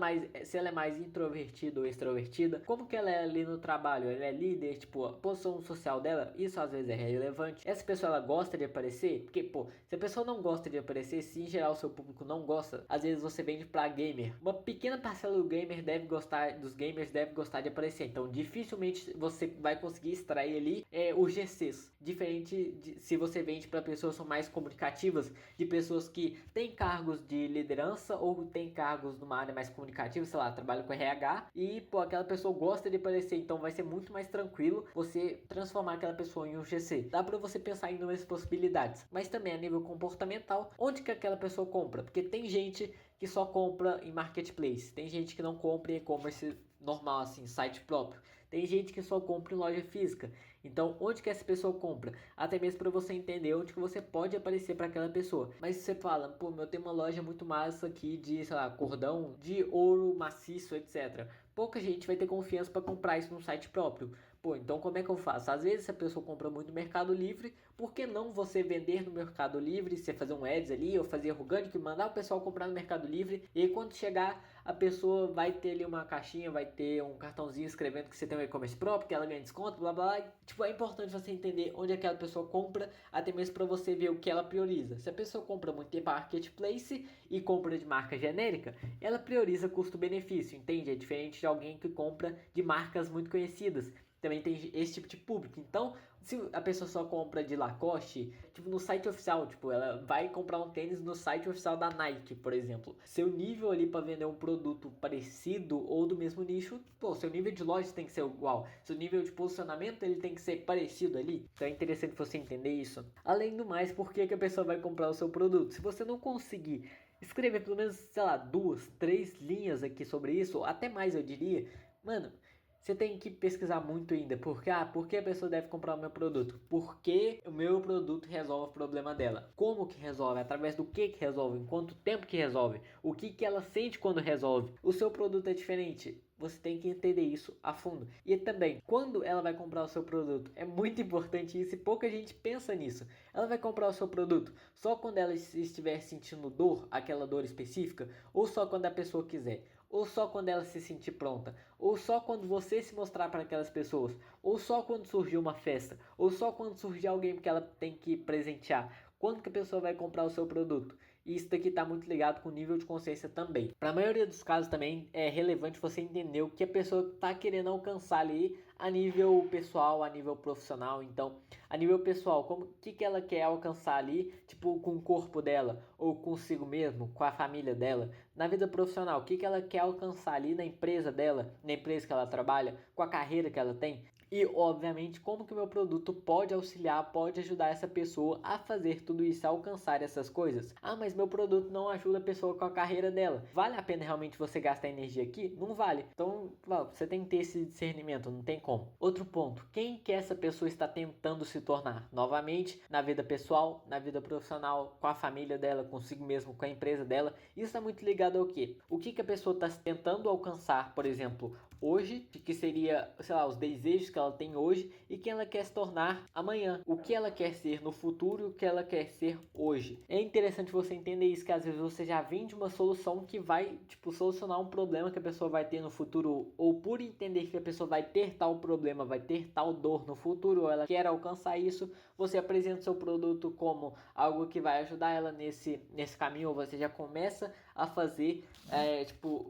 é mais introvertida ou extrovertida, como que ela é ali no trabalho, ela é líder, tipo, a posição social dela, isso às vezes é relevante. Essa pessoa ela gosta de aparecer, porque pô, se a pessoa não gosta de aparecer, se em geral o seu público não gosta, às vezes você vende pra gamer. Uma pequena parcela dos gamers deve gostar de aparecer, então dificilmente você vai conseguir extrair ali os GCs, diferente de se você vende para pessoas que são mais comunicativas, de pessoas que têm cargos de liderança ou têm cargos numa área mais comunicativa, sei lá, trabalha com RH e pô, aquela pessoa gosta de aparecer, então vai ser muito mais tranquilo você transformar aquela pessoa em um GC. Dá para você pensar em inúmeras possibilidades, mas também a nível comportamental, onde que aquela pessoa compra, porque tem gente que só compra em marketplace, tem gente que não compra em e-commerce normal, assim, site próprio, tem gente que só compra em loja física. Então, onde que essa pessoa compra? Até mesmo para você entender onde que você pode aparecer para aquela pessoa. Mas você fala, pô, eu tenho uma loja muito massa aqui de, sei lá, cordão de ouro maciço, etc. Pouca gente vai ter confiança para comprar isso no site próprio. Pô, então como é que eu faço? Às vezes a pessoa compra muito no Mercado Livre, por que não você vender no Mercado Livre, você fazer um ads ali, ou fazer orgânico e mandar o pessoal comprar no Mercado Livre, e aí quando chegar a pessoa vai ter ali uma caixinha, vai ter um cartãozinho escrevendo que você tem um e-commerce próprio, que ela ganha desconto, blá blá blá. Tipo, é importante você entender onde aquela pessoa compra, até mesmo para você ver o que ela prioriza. Se a pessoa compra muito em marketplace e compra de marca genérica, ela prioriza custo-benefício, entende? É diferente de alguém que compra de marcas muito conhecidas. Também tem esse tipo de público. Então, se a pessoa só compra de Lacoste, tipo no site oficial, tipo, ela vai comprar um tênis no site oficial da Nike, por exemplo. Seu nível ali para vender um produto parecido ou do mesmo nicho, pô, seu nível de loja tem que ser igual. Seu nível de posicionamento ele tem que ser parecido ali. Então é interessante você entender isso. Além do mais, por que a pessoa vai comprar o seu produto? Se você não conseguir escrever pelo menos, sei lá, 2, 3 linhas aqui sobre isso, ou até mais eu diria, mano, você tem que pesquisar muito ainda, porque por que a pessoa deve comprar o meu produto? Porque o meu produto resolve o problema dela. Como que resolve? Através do que resolve? Em quanto tempo que resolve? O que ela sente quando resolve? O seu produto é diferente. Você tem que entender isso a fundo. E também, quando ela vai comprar o seu produto, é muito importante isso e pouca gente pensa nisso. Ela vai comprar o seu produto só quando ela estiver sentindo dor, aquela dor específica, ou só quando a pessoa quiser, ou só quando ela se sentir pronta, ou só quando você se mostrar para aquelas pessoas, ou só quando surgir uma festa, ou só quando surgir alguém que ela tem que presentear. Quando que a pessoa vai comprar o seu produto? E isso daqui está muito ligado com o nível de consciência também. Para a maioria dos casos também é relevante você entender o que a pessoa está querendo alcançar ali a nível pessoal, a nível profissional. Então, a nível pessoal, como que ela quer alcançar ali, tipo com o corpo dela, ou consigo mesmo, com a família dela. Na vida profissional, o que ela quer alcançar ali na empresa dela, na empresa que ela trabalha, com a carreira que ela tem. E, obviamente, como que o meu produto pode auxiliar, pode ajudar essa pessoa a fazer tudo isso, a alcançar essas coisas. Ah, mas meu produto não ajuda a pessoa com a carreira dela. Vale a pena realmente você gastar energia aqui? Não vale. Então, você tem que ter esse discernimento, não tem como. Outro ponto, quem que essa pessoa está tentando se tornar? Novamente, na vida pessoal, na vida profissional, com a família dela, consigo mesmo, com a empresa dela. Isso está muito ligado ao quê? O que a pessoa está tentando alcançar, por exemplo, hoje, de que seria, sei lá, os desejos que ela tem hoje e quem ela quer se tornar amanhã, o que ela quer ser no futuro e o que ela quer ser hoje. É interessante você entender isso, que às vezes você já vende uma solução que vai, tipo, solucionar um problema que a pessoa vai ter no futuro, ou por entender que a pessoa vai ter tal problema, vai ter tal dor no futuro, ou ela quer alcançar isso, você apresenta o seu produto como algo que vai ajudar ela nesse caminho, ou você já começa a fazer,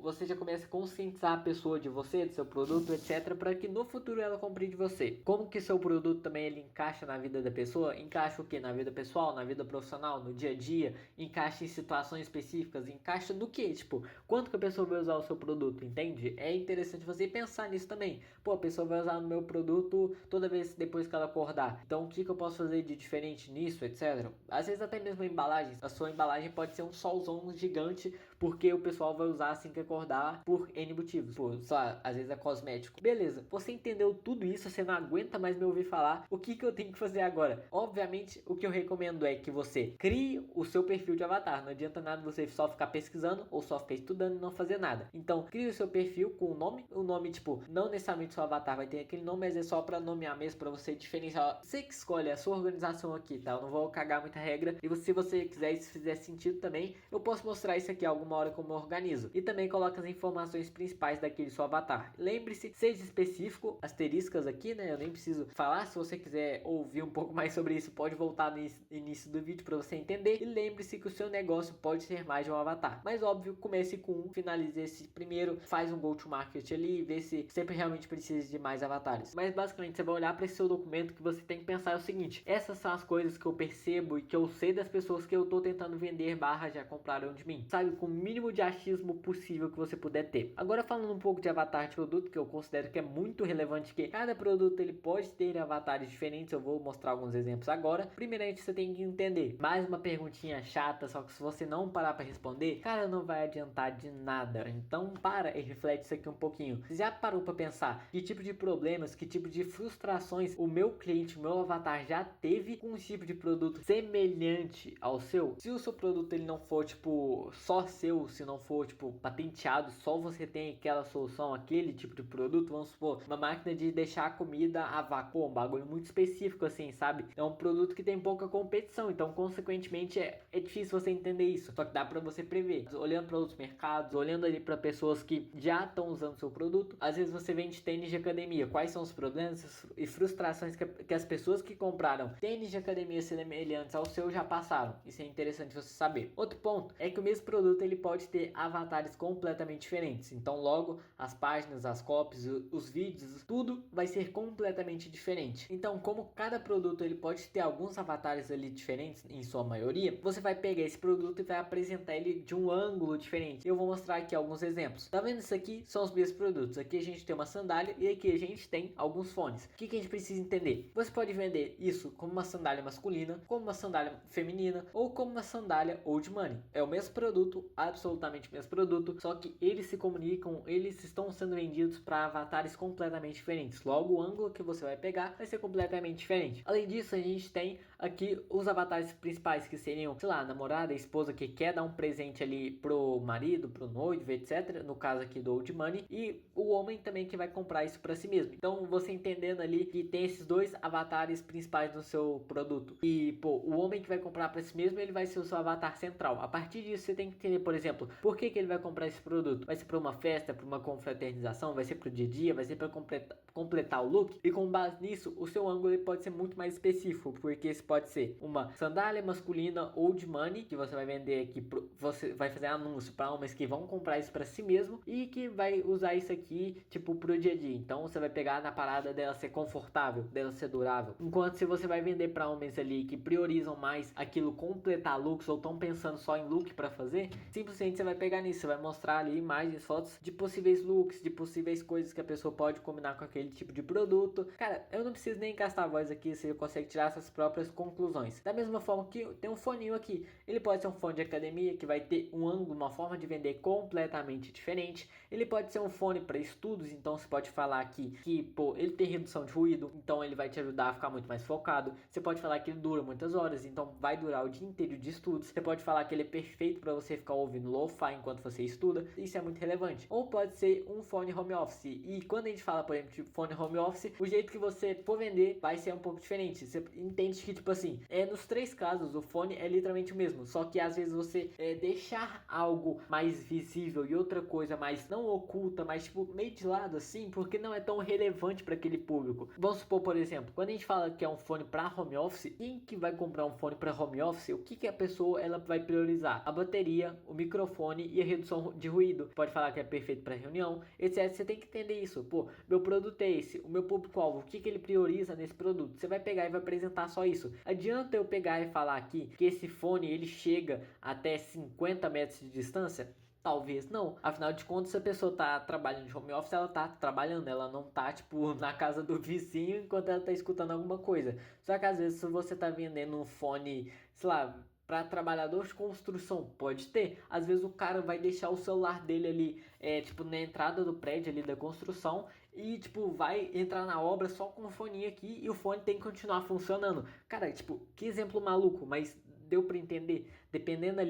você já começa a conscientizar a pessoa de você, do seu produto, etc, para que no futuro ela compre de você. Como que seu produto também ele encaixa na vida da pessoa? Encaixa o que? Na vida pessoal, na vida profissional, no dia a dia? Encaixa em situações específicas? Encaixa no que? Tipo, quanto que a pessoa vai usar o seu produto, entende? É interessante você pensar nisso também. Pô, a pessoa vai usar o meu produto toda vez depois que ela acordar. Então, o que eu posso fazer de diferente nisso, etc. Às vezes até mesmo a embalagem. A sua embalagem pode ser um solzão gigante, porque o pessoal vai usar assim que acordar por N motivos. Pô, só às vezes é cosmético. Beleza, você entendeu tudo isso, você não aguenta mais me ouvir falar. O que eu tenho que fazer agora? Obviamente, o que eu recomendo é que você crie o seu perfil de avatar. Não adianta nada você só ficar pesquisando ou só ficar estudando e não fazer nada. Então, crie o seu perfil com o nome. O nome, tipo, não necessariamente seu avatar vai ter aquele nome, mas é só para nomear mesmo, para você diferenciar. Você que escolhe a sua organização aqui, tá? Eu não vou cagar muita regra. E se você quiser, se fizer sentido também, eu posso mostrar isso aqui alguma hora como eu organizo. E também coloca as informações principais daquele seu avatar. Lembre-se, seja específico, asteriscas aqui, né? Eu nem preciso falar. Se você quiser ouvir um pouco mais sobre isso, pode voltar no início do vídeo para você entender. E lembre-se que o seu negócio pode ser mais de um avatar. Mas óbvio, comece com um, finalize esse primeiro, faz um go-to-market ali e vê se sempre realmente precisa de mais avatares. Mas basicamente você vai olhar para esse seu documento, que você tem que pensar o seguinte: essas são as coisas que eu percebo e que eu sei das pessoas que eu tô tentando vender / já compraram de mim. Sabe, com o mínimo de achismo possível que você puder ter. Agora falando um pouco de avatar de produto, que eu considero que é muito relevante, que cada produto ele pode ter avatares diferentes. Eu vou mostrar alguns exemplos agora. Primeiramente você tem que entender, mais uma perguntinha chata, só que se você não parar para responder, cara, não vai adiantar de nada. Então para e reflete isso aqui um pouquinho. Você já parou para pensar que tipo de problemas, que tipo de frustrações o meu cliente, o meu avatar já teve com um tipo de produto semelhante ao seu? Se o seu produto ele não for tipo só seu, se não for tipo patenteado, só você tem aquela solução, aquele tipo de produto, vamos supor, uma máquina de deixar a comida a vácuo, um bagulho muito específico assim, sabe? É um produto que tem pouca competição, então consequentemente é difícil você entender isso, só que dá pra você prever. Olhando para outros mercados, olhando ali para pessoas que já estão usando seu produto, às vezes você vende tênis de academia. Quais são os problemas e frustrações que as pessoas que compraram tênis de academia semelhantes ao seu já passaram? Isso é interessante você saber. Outro ponto é que o mesmo produto ele pode ter avatares completamente diferentes. Então logo as páginas, as copies, os vídeos, tudo vai ser completamente diferente. Então como cada produto ele pode ter alguns avatares ali diferentes em sua maioria, você vai pegar esse produto e vai apresentar ele de um ângulo diferente. Eu vou mostrar aqui alguns exemplos. Tá vendo isso aqui? São os mesmos produtos. Aqui a gente tem uma sandália e aqui a gente tem alguns fones. O que a gente precisa entender? Você pode vender isso como uma sandália masculina, como uma sandália feminina ou como uma sandália old money. É o mesmo produto, absolutamente o mesmo produto, só que eles se comunicam, eles estão sendo vendidos para avatares completamente diferentes. Logo, o ângulo que você vai pegar vai ser completamente diferente. Além disso, a gente tem aqui os avatares principais, que seriam, sei lá, a namorada, a esposa que quer dar um presente ali pro marido, pro noivo, etc. No caso aqui do old money. E o homem também que vai comprar isso para si mesmo. Então, você entendendo ali que tem esses dois avatares principais no seu produto. E, pô, o homem que vai comprar para si mesmo, ele vai ser o seu avatar central. A partir disso, você tem que entender, por exemplo, por que ele vai comprar esse produto. Vai ser para uma festa, para uma confraternização, vai ser para o dia a dia, vai ser para completar o look. E com base nisso, o seu ângulo ele pode ser muito mais específico, porque esse pode ser uma sandália masculina old money, que você vai vender aqui, você vai fazer anúncio para homens que vão comprar isso para si mesmo e que vai usar isso aqui, tipo, pro dia a dia. Então, você vai pegar na parada dela ser confortável, dela ser durável. Enquanto se você vai vender para homens ali que priorizam mais aquilo completar looks ou estão pensando só em look para fazer, simplesmente você vai pegar nisso, você vai mostrar ali imagens, fotos de possíveis looks, de possíveis coisas que a pessoa pode combinar com aquele tipo de produto. Cara, eu não preciso nem gastar a voz aqui, você consegue tirar essas próprias conclusões. Da mesma forma que tem um foninho aqui, ele pode ser um fone de academia que vai ter um ângulo, uma forma de vender completamente diferente. Ele pode ser um fone para estudos, então você pode falar aqui que, pô, ele tem redução de ruído, então ele vai te ajudar a ficar muito mais focado. Você pode falar que ele dura muitas horas, então vai durar o dia inteiro de estudos. Você pode falar que ele é perfeito para você ficar ouvindo lo-fi enquanto você estuda, isso é muito relevante. Ou pode ser um fone fone home office. E quando a gente fala, por exemplo, de fone home office, o jeito que você for vender vai ser um pouco diferente. Você entende que, tipo assim, nos três casos o fone é literalmente o mesmo, só que às vezes você deixar algo mais visível e outra coisa mais não oculta, mas tipo meio de lado assim, porque não é tão relevante para aquele público. Vamos supor, por exemplo, quando a gente fala que é um fone para home office, quem que vai comprar um fone para home office? O que a pessoa ela vai priorizar? A bateria, o microfone e a redução de ruído. Pode falar que é perfeito para reunião, etc. Você tem que entender isso. Pô, meu produto é esse, o meu público-alvo, o que ele prioriza nesse produto? Você vai pegar e vai apresentar só isso. Adianta eu pegar e falar aqui que esse fone ele chega até 50 metros de distância? Talvez não. Afinal de contas, se a pessoa tá trabalhando de home office, ela tá trabalhando, ela não tá, tipo, na casa do vizinho enquanto ela tá escutando alguma coisa. Só que às vezes, se você tá vendendo um fone, sei lá, para trabalhador de construção, pode ter. Às vezes o cara vai deixar o celular dele ali, tipo, na entrada do prédio ali da construção e, tipo, vai entrar na obra só com o fone aqui e o fone tem que continuar funcionando. Cara, tipo, que exemplo maluco, mas deu para entender. Dependendo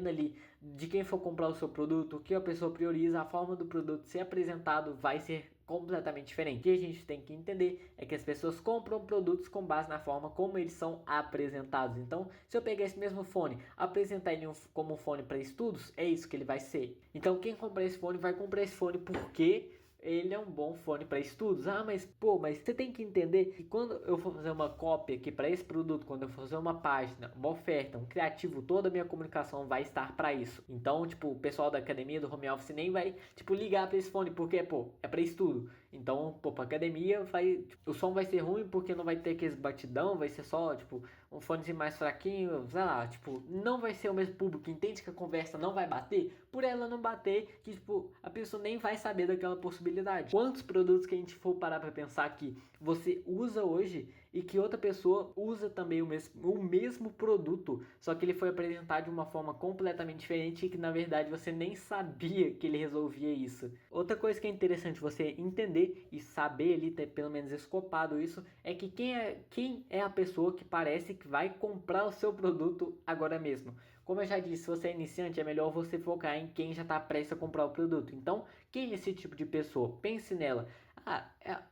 ali de quem for comprar o seu produto, o que a pessoa prioriza, a forma do produto ser apresentado vai ser completamente diferente. O que a gente tem que entender é que as pessoas compram produtos com base na forma como eles são apresentados. Então, se eu pegar esse mesmo fone, apresentar ele como um fone para estudos, é isso que ele vai ser. Então, quem comprar esse fone vai comprar esse fone porque ele é um bom fone para estudos. Ah, mas pô, mas você tem que entender que quando eu for fazer uma cópia aqui para esse produto, quando eu for fazer uma página, uma oferta, um criativo, toda a minha comunicação vai estar para isso. Então, tipo, o pessoal da academia, do home office nem vai, tipo, ligar para esse fone, porque, pô, é para estudo. Então, pô, pra academia vai, tipo, o som vai ser ruim porque não vai ter aqueles batidão, vai ser só, tipo, um fonezinho mais fraquinho, sei lá, tipo, não vai ser o mesmo público, entende que a conversa não vai bater, por ela não bater, que, tipo, a pessoa nem vai saber daquela possibilidade. Quantos produtos que a gente for parar pra pensar que você usa hoje e que outra pessoa usa também o mesmo produto, só que ele foi apresentado de uma forma completamente diferente e que na verdade você nem sabia que ele resolvia isso. Outra coisa que é interessante você entender e saber ali, ter pelo menos escopado isso, é que quem é a pessoa que parece que vai comprar o seu produto agora mesmo. Como eu já disse, se você é iniciante, é melhor você focar em quem já está prestes a comprar o produto. Então, quem é esse tipo de pessoa? Pense nela.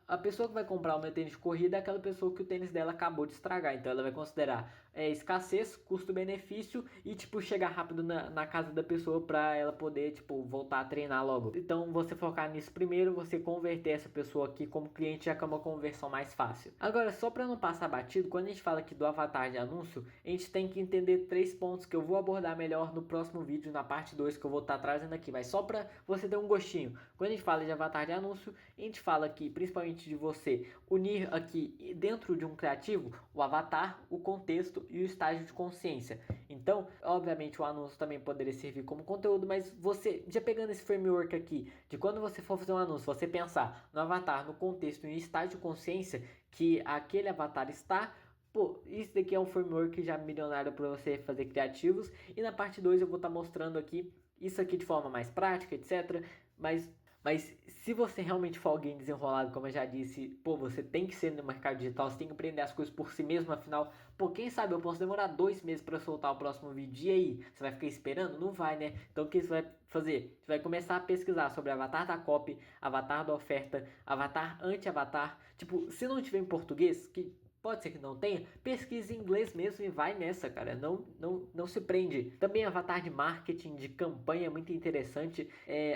A pessoa que vai comprar o meu tênis de corrida é aquela pessoa que o tênis dela acabou de estragar. Então ela vai considerar escassez, custo-benefício e tipo chegar rápido na casa da pessoa para ela poder tipo voltar a treinar logo. Então você focar nisso primeiro, você converter essa pessoa aqui como cliente já que é uma conversão mais fácil. Agora só para não passar batido, quando a gente fala aqui do avatar de anúncio, a gente tem que entender três pontos que eu vou abordar melhor no próximo vídeo, na parte 2 que eu vou estar trazendo aqui. Mas só para você ter um gostinho. Quando a gente fala de avatar de anúncio, a gente fala aqui principalmente de você unir aqui dentro de um criativo o avatar, o contexto e o estágio de consciência. Então, obviamente o anúncio também poderia servir como conteúdo, mas você já pegando esse framework aqui, de quando você for fazer um anúncio, você pensar no avatar, no contexto e no estágio de consciência que aquele avatar está. Pô, isso daqui é um framework já milionário para você fazer criativos. E na parte 2 eu vou estar mostrando aqui isso aqui de forma mais prática, etc. Mas se você realmente for alguém desenrolado, como eu já disse, pô, você tem que ser no mercado digital, você tem que aprender as coisas por si mesmo, afinal, pô, quem sabe eu posso demorar 2 meses para soltar o próximo vídeo, e aí? Você vai ficar esperando? Não vai, né? Então o que você vai fazer? Você vai começar a pesquisar sobre avatar da copy, avatar da oferta, avatar anti-avatar, tipo, se não tiver em português, que pode ser que não tenha, pesquise em inglês mesmo e vai nessa, cara. Não se prende. Também avatar de marketing, de campanha, é muito interessante.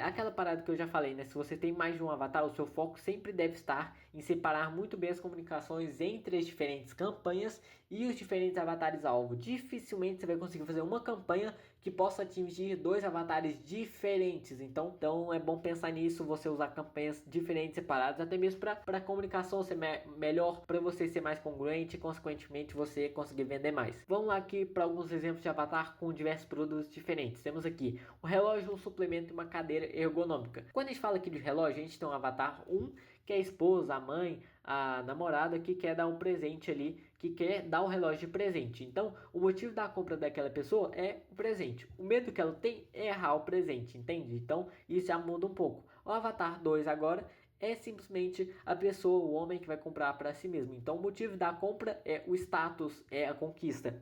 Aquela parada que eu já falei, né? Se você tem mais de um avatar, o seu foco sempre deve estar em separar muito bem as comunicações entre as diferentes campanhas e os diferentes avatares alvo. Dificilmente você vai conseguir fazer uma campanha que possa atingir dois avatares diferentes. Então é bom pensar nisso, você usar campanhas diferentes, separadas, até mesmo para a comunicação ser melhor, para você ser mais congruente e consequentemente você conseguir vender mais. Vamos lá aqui para alguns exemplos de avatar com diversos produtos diferentes. Temos aqui um relógio, um suplemento e uma cadeira ergonômica. Quando a gente fala aqui de relógio, a gente tem um avatar 1, que é a esposa, a mãe, a namorada que quer dar um presente ali, que quer dar um relógio de presente. Então, o motivo da compra daquela pessoa é o presente. O medo que ela tem é errar o presente, entende? Então, isso já muda um pouco. O avatar 2 agora é simplesmente a pessoa, o homem que vai comprar para si mesmo. Então, o motivo da compra é o status, é a conquista.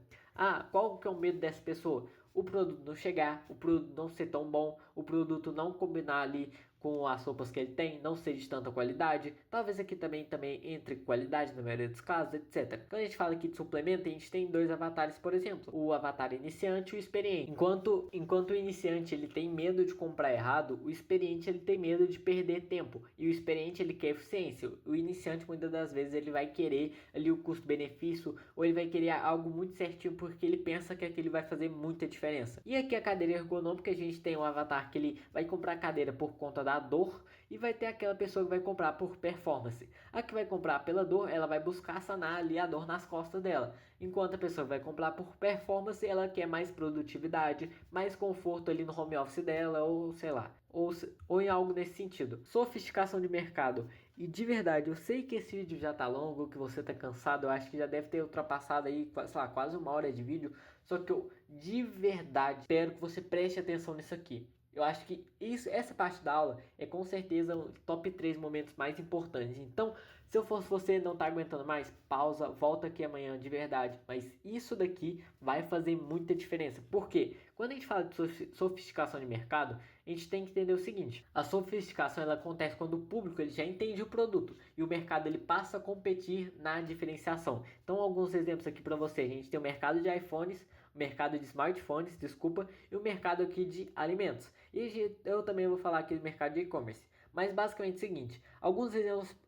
Qual que é o medo dessa pessoa? O produto não chegar, o produto não ser tão bom, o produto não combinar ali com as roupas que ele tem, não seja de tanta qualidade. Talvez aqui também entre qualidade na maioria dos casos, etc. Quando a gente fala aqui de suplemento, a gente tem dois avatares, por exemplo, o avatar iniciante e o experiente. Enquanto o iniciante ele tem medo de comprar errado, o experiente ele tem medo de perder tempo, e o experiente ele quer eficiência. O iniciante muitas das vezes ele vai querer ali o custo-benefício, ou ele vai querer algo muito certinho porque ele pensa que aquilo vai fazer muita diferença. E aqui a cadeira ergonômica, a gente tem um avatar que ele vai comprar a cadeira por conta da dor, e vai ter aquela pessoa que vai comprar por performance. A que vai comprar pela dor, ela vai buscar sanar ali a dor nas costas dela, enquanto a pessoa que vai comprar por performance, ela quer mais produtividade, mais conforto ali no home office dela, ou sei lá, ou em algo nesse sentido. Sofisticação de mercado. E de verdade, eu sei que esse vídeo já tá longo, que você tá cansado, eu acho que já deve ter ultrapassado aí, sei lá, quase 1 hora de vídeo. Só que eu de verdade espero que você preste atenção nisso aqui. Eu acho que essa parte da aula é com certeza o top 3 momentos mais importantes. Então, se eu fosse você, não tá aguentando mais, pausa, volta aqui amanhã de verdade. Mas isso daqui vai fazer muita diferença. Por quê? Quando a gente fala de sofisticação de mercado, a gente tem que entender o seguinte: a sofisticação ela acontece quando o público ele já entende o produto e o mercado ele passa a competir na diferenciação. Então, alguns exemplos aqui para você. A gente tem o mercado de iPhones, o mercado de smartphones, desculpa, e o mercado aqui de alimentos. E eu também vou falar aqui do mercado de e-commerce. Mas basicamente é o seguinte, alguns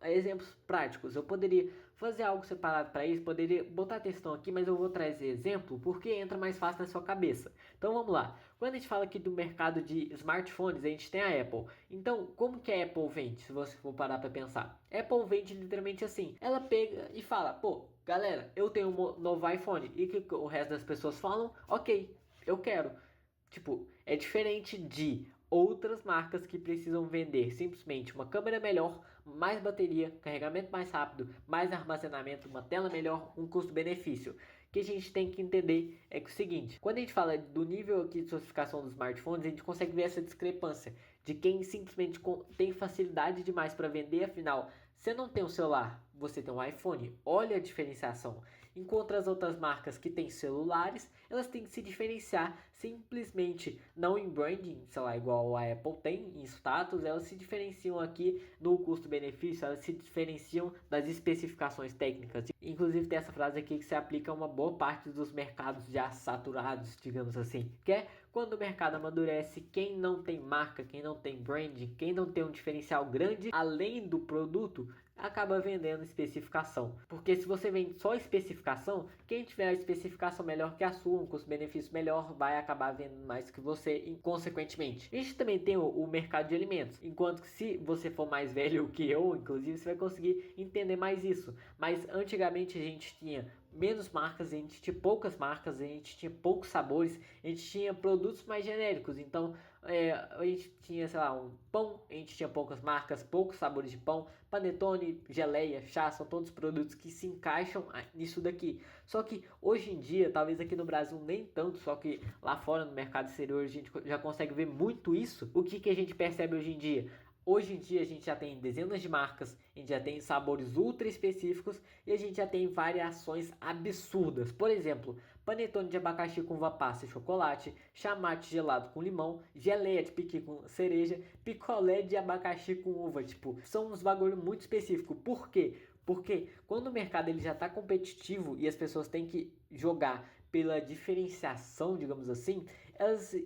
exemplos práticos. Eu poderia fazer algo separado para isso, poderia botar textão aqui, mas eu vou trazer exemplo porque entra mais fácil na sua cabeça. Então vamos lá. Quando a gente fala aqui do mercado de smartphones, a gente tem a Apple. Então, como que a Apple vende, se você for parar para pensar? Apple vende literalmente assim. Ela pega e fala, pô, galera, eu tenho um novo iPhone. E que o resto das pessoas falam, ok, eu quero. Tipo, é diferente de outras marcas que precisam vender simplesmente uma câmera melhor, mais bateria, carregamento mais rápido, mais armazenamento, uma tela melhor, um custo-benefício. O que a gente tem que entender é que o seguinte, quando a gente fala do nível aqui de sofisticação dos smartphones, a gente consegue ver essa discrepância de quem simplesmente tem facilidade demais para vender, afinal, você não tem um celular, você tem um iPhone, olha a diferenciação. Enquanto as outras marcas que têm celulares, elas têm que se diferenciar simplesmente, não em branding, sei lá, igual a Apple tem, em status, elas se diferenciam aqui no custo-benefício, elas se diferenciam das especificações técnicas. Inclusive tem essa frase aqui que se aplica a uma boa parte dos mercados já saturados, digamos assim, que é quando o mercado amadurece, quem não tem marca, quem não tem branding, quem não tem um diferencial grande além do produto, acaba vendendo especificação. Porque se você vende só especificação, quem tiver a especificação melhor que a sua, um custo-benefício melhor, vai acabar vendendo mais que você, e consequentemente. A gente também tem o mercado de alimentos, enquanto que se você for mais velho que eu, inclusive, você vai conseguir entender mais isso. Mas antigamente a gente tinha menos marcas, a gente tinha poucas marcas, a gente tinha poucos sabores, a gente tinha produtos mais genéricos. Então a gente tinha, sei lá, um pão, a gente tinha poucas marcas, poucos sabores de pão, panetone, geleia, chá, são todos produtos que se encaixam nisso daqui. Só que hoje em dia, talvez aqui no Brasil nem tanto, só que lá fora no mercado exterior a gente já consegue ver muito isso. O que a gente percebe hoje em dia? Hoje em dia a gente já tem dezenas de marcas, a gente já tem sabores ultra específicos e a gente já tem variações absurdas. Por exemplo, panetone de abacaxi com uva passa e chocolate, chamate gelado com limão, geleia de piqui com cereja, picolé de abacaxi com uva. Tipo, são uns bagulho muito específico. Por quê? Porque quando o mercado ele já está competitivo e as pessoas têm que jogar pela diferenciação, digamos assim,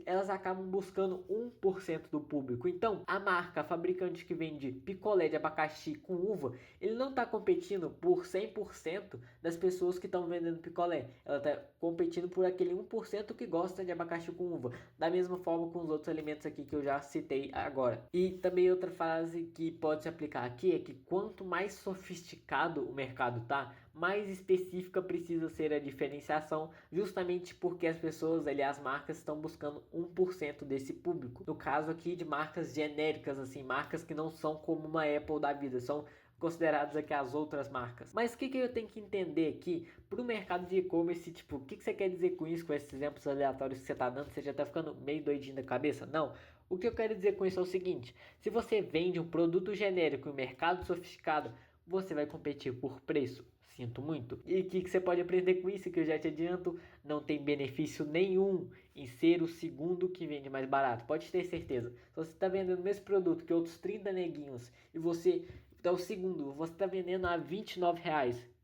elas acabam buscando 1% do público. Então, a marca, a fabricante que vende picolé de abacaxi com uva, ele não está competindo por 100% das pessoas que estão vendendo picolé. Ela está competindo por aquele 1% que gosta de abacaxi com uva. Da mesma forma com os outros alimentos aqui que eu já citei agora. E também outra frase que pode se aplicar aqui é que quanto mais sofisticado o mercado tá, mais específica precisa ser a diferenciação, justamente porque as pessoas, aliás, as marcas estão buscando 1% desse público. No caso aqui de marcas genéricas, assim, marcas que não são como uma Apple da vida, são consideradas aqui as outras marcas. Mas o que eu tenho que entender aqui para o mercado de e-commerce? Tipo, o que você quer dizer com isso, com esses exemplos aleatórios que você está dando? Você já está ficando meio doidinho da cabeça? Não. O que eu quero dizer com isso é o seguinte: se você vende um produto genérico em um mercado sofisticado, Você vai competir por preço? Sinto muito. E o que você pode aprender com isso? Que eu já te adianto, não tem benefício nenhum em ser o segundo que vende mais barato. Pode ter certeza. Se você está vendendo o mesmo produto que outros 30 neguinhos e você é o segundo, você está vendendo a R$ 29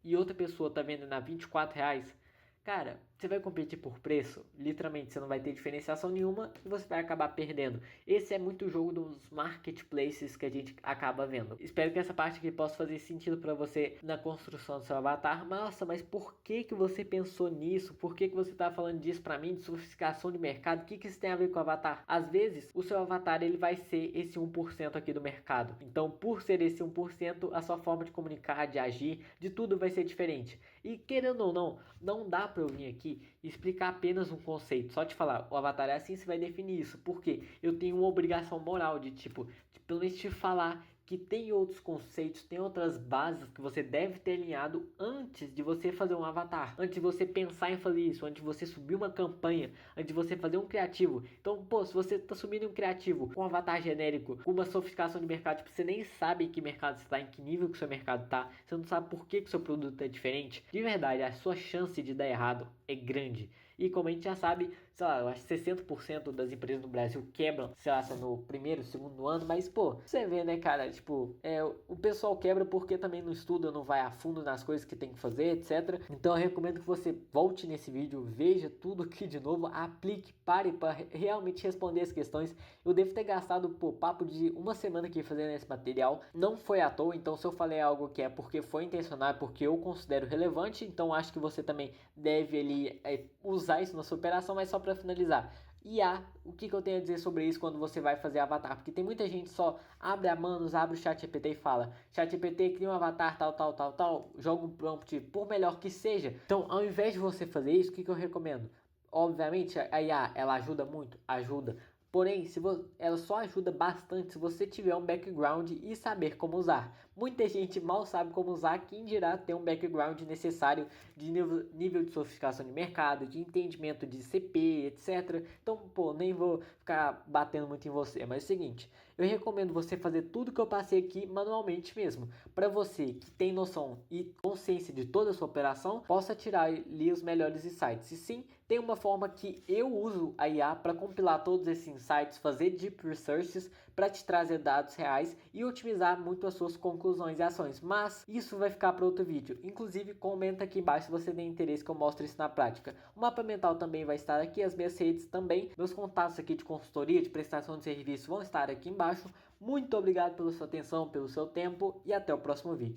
e outra pessoa está vendendo a R$ 24, cara, você vai competir por preço, literalmente você não vai ter diferenciação nenhuma e você vai acabar perdendo. Esse é muito o jogo dos marketplaces que a gente acaba vendo. Espero que essa parte aqui possa fazer sentido para você na construção do seu avatar. Nossa, mas por que que você pensou nisso? Por que que você tá falando disso para mim, de sofisticação de mercado? O que que isso tem a ver com o avatar? Às vezes, o seu avatar ele vai ser esse 1% aqui do mercado. Então, por ser esse 1%, a sua forma de comunicar, de agir, de tudo vai ser diferente. E querendo ou não, não dá para eu vir aqui e explicar apenas um conceito, só te falar, o avatar é assim, você vai definir isso, porque eu tenho uma obrigação moral de tipo, de pelo menos te falar que tem outros conceitos, tem outras bases que você deve ter alinhado antes de você fazer um avatar, antes de você pensar em fazer isso, antes de você subir uma campanha, antes de você fazer um criativo. Então, pô, se você tá subindo um criativo com um avatar genérico, com uma sofisticação de mercado, tipo, você nem sabe em que mercado você está, em que nível que o seu mercado tá, você não sabe por que o seu produto é diferente, de verdade, a sua chance de dar errado é grande. E como a gente já sabe, sei lá, eu acho que 60% das empresas no Brasil quebram, sei lá, no primeiro, segundo ano, mas pô, você vê, né, cara, tipo, o pessoal quebra porque também não estuda, não vai a fundo nas coisas que tem que fazer, etc. Então eu recomendo que você volte nesse vídeo, veja tudo aqui de novo, aplique, pare para realmente responder as questões. Eu devo ter gastado, pô, papo de uma semana aqui fazendo esse material, não foi à toa, então se eu falei algo que é porque foi intencional, é porque eu considero relevante, então acho que você também deve ali usar isso na sua operação, mas só para finalizar. IA, o que eu tenho a dizer sobre isso quando você vai fazer avatar? Porque tem muita gente só abre a Manos, abre o ChatGPT e fala: ChatGPT cria um avatar tal, tal, tal, tal, joga um prompt, por melhor que seja. Então, ao invés de você fazer isso, o que eu recomendo? Obviamente, a IA, ela ajuda muito? Ajuda. Porém, ela só ajuda bastante se você tiver um background e saber como usar. Muita gente mal sabe como usar, quem dirá ter um background necessário de nível de sofisticação de mercado, de entendimento de CP, etc. Então, pô, nem vou ficar batendo muito em você, mas é o seguinte, eu recomendo você fazer tudo que eu passei aqui manualmente mesmo, para você que tem noção e consciência de toda a sua operação, possa tirar ali os melhores insights. E sim, tem uma forma que eu uso a IA para compilar todos esses insights, fazer deep researches para te trazer dados reais e otimizar muito as suas conclusões e ações. Mas isso vai ficar para outro vídeo. Inclusive, comenta aqui embaixo se você tem interesse que eu mostre isso na prática. O mapa mental também vai estar aqui, as minhas redes também, meus contatos aqui de consultoria, de prestação de serviço vão estar aqui embaixo. Muito obrigado pela sua atenção, pelo seu tempo e até o próximo vídeo.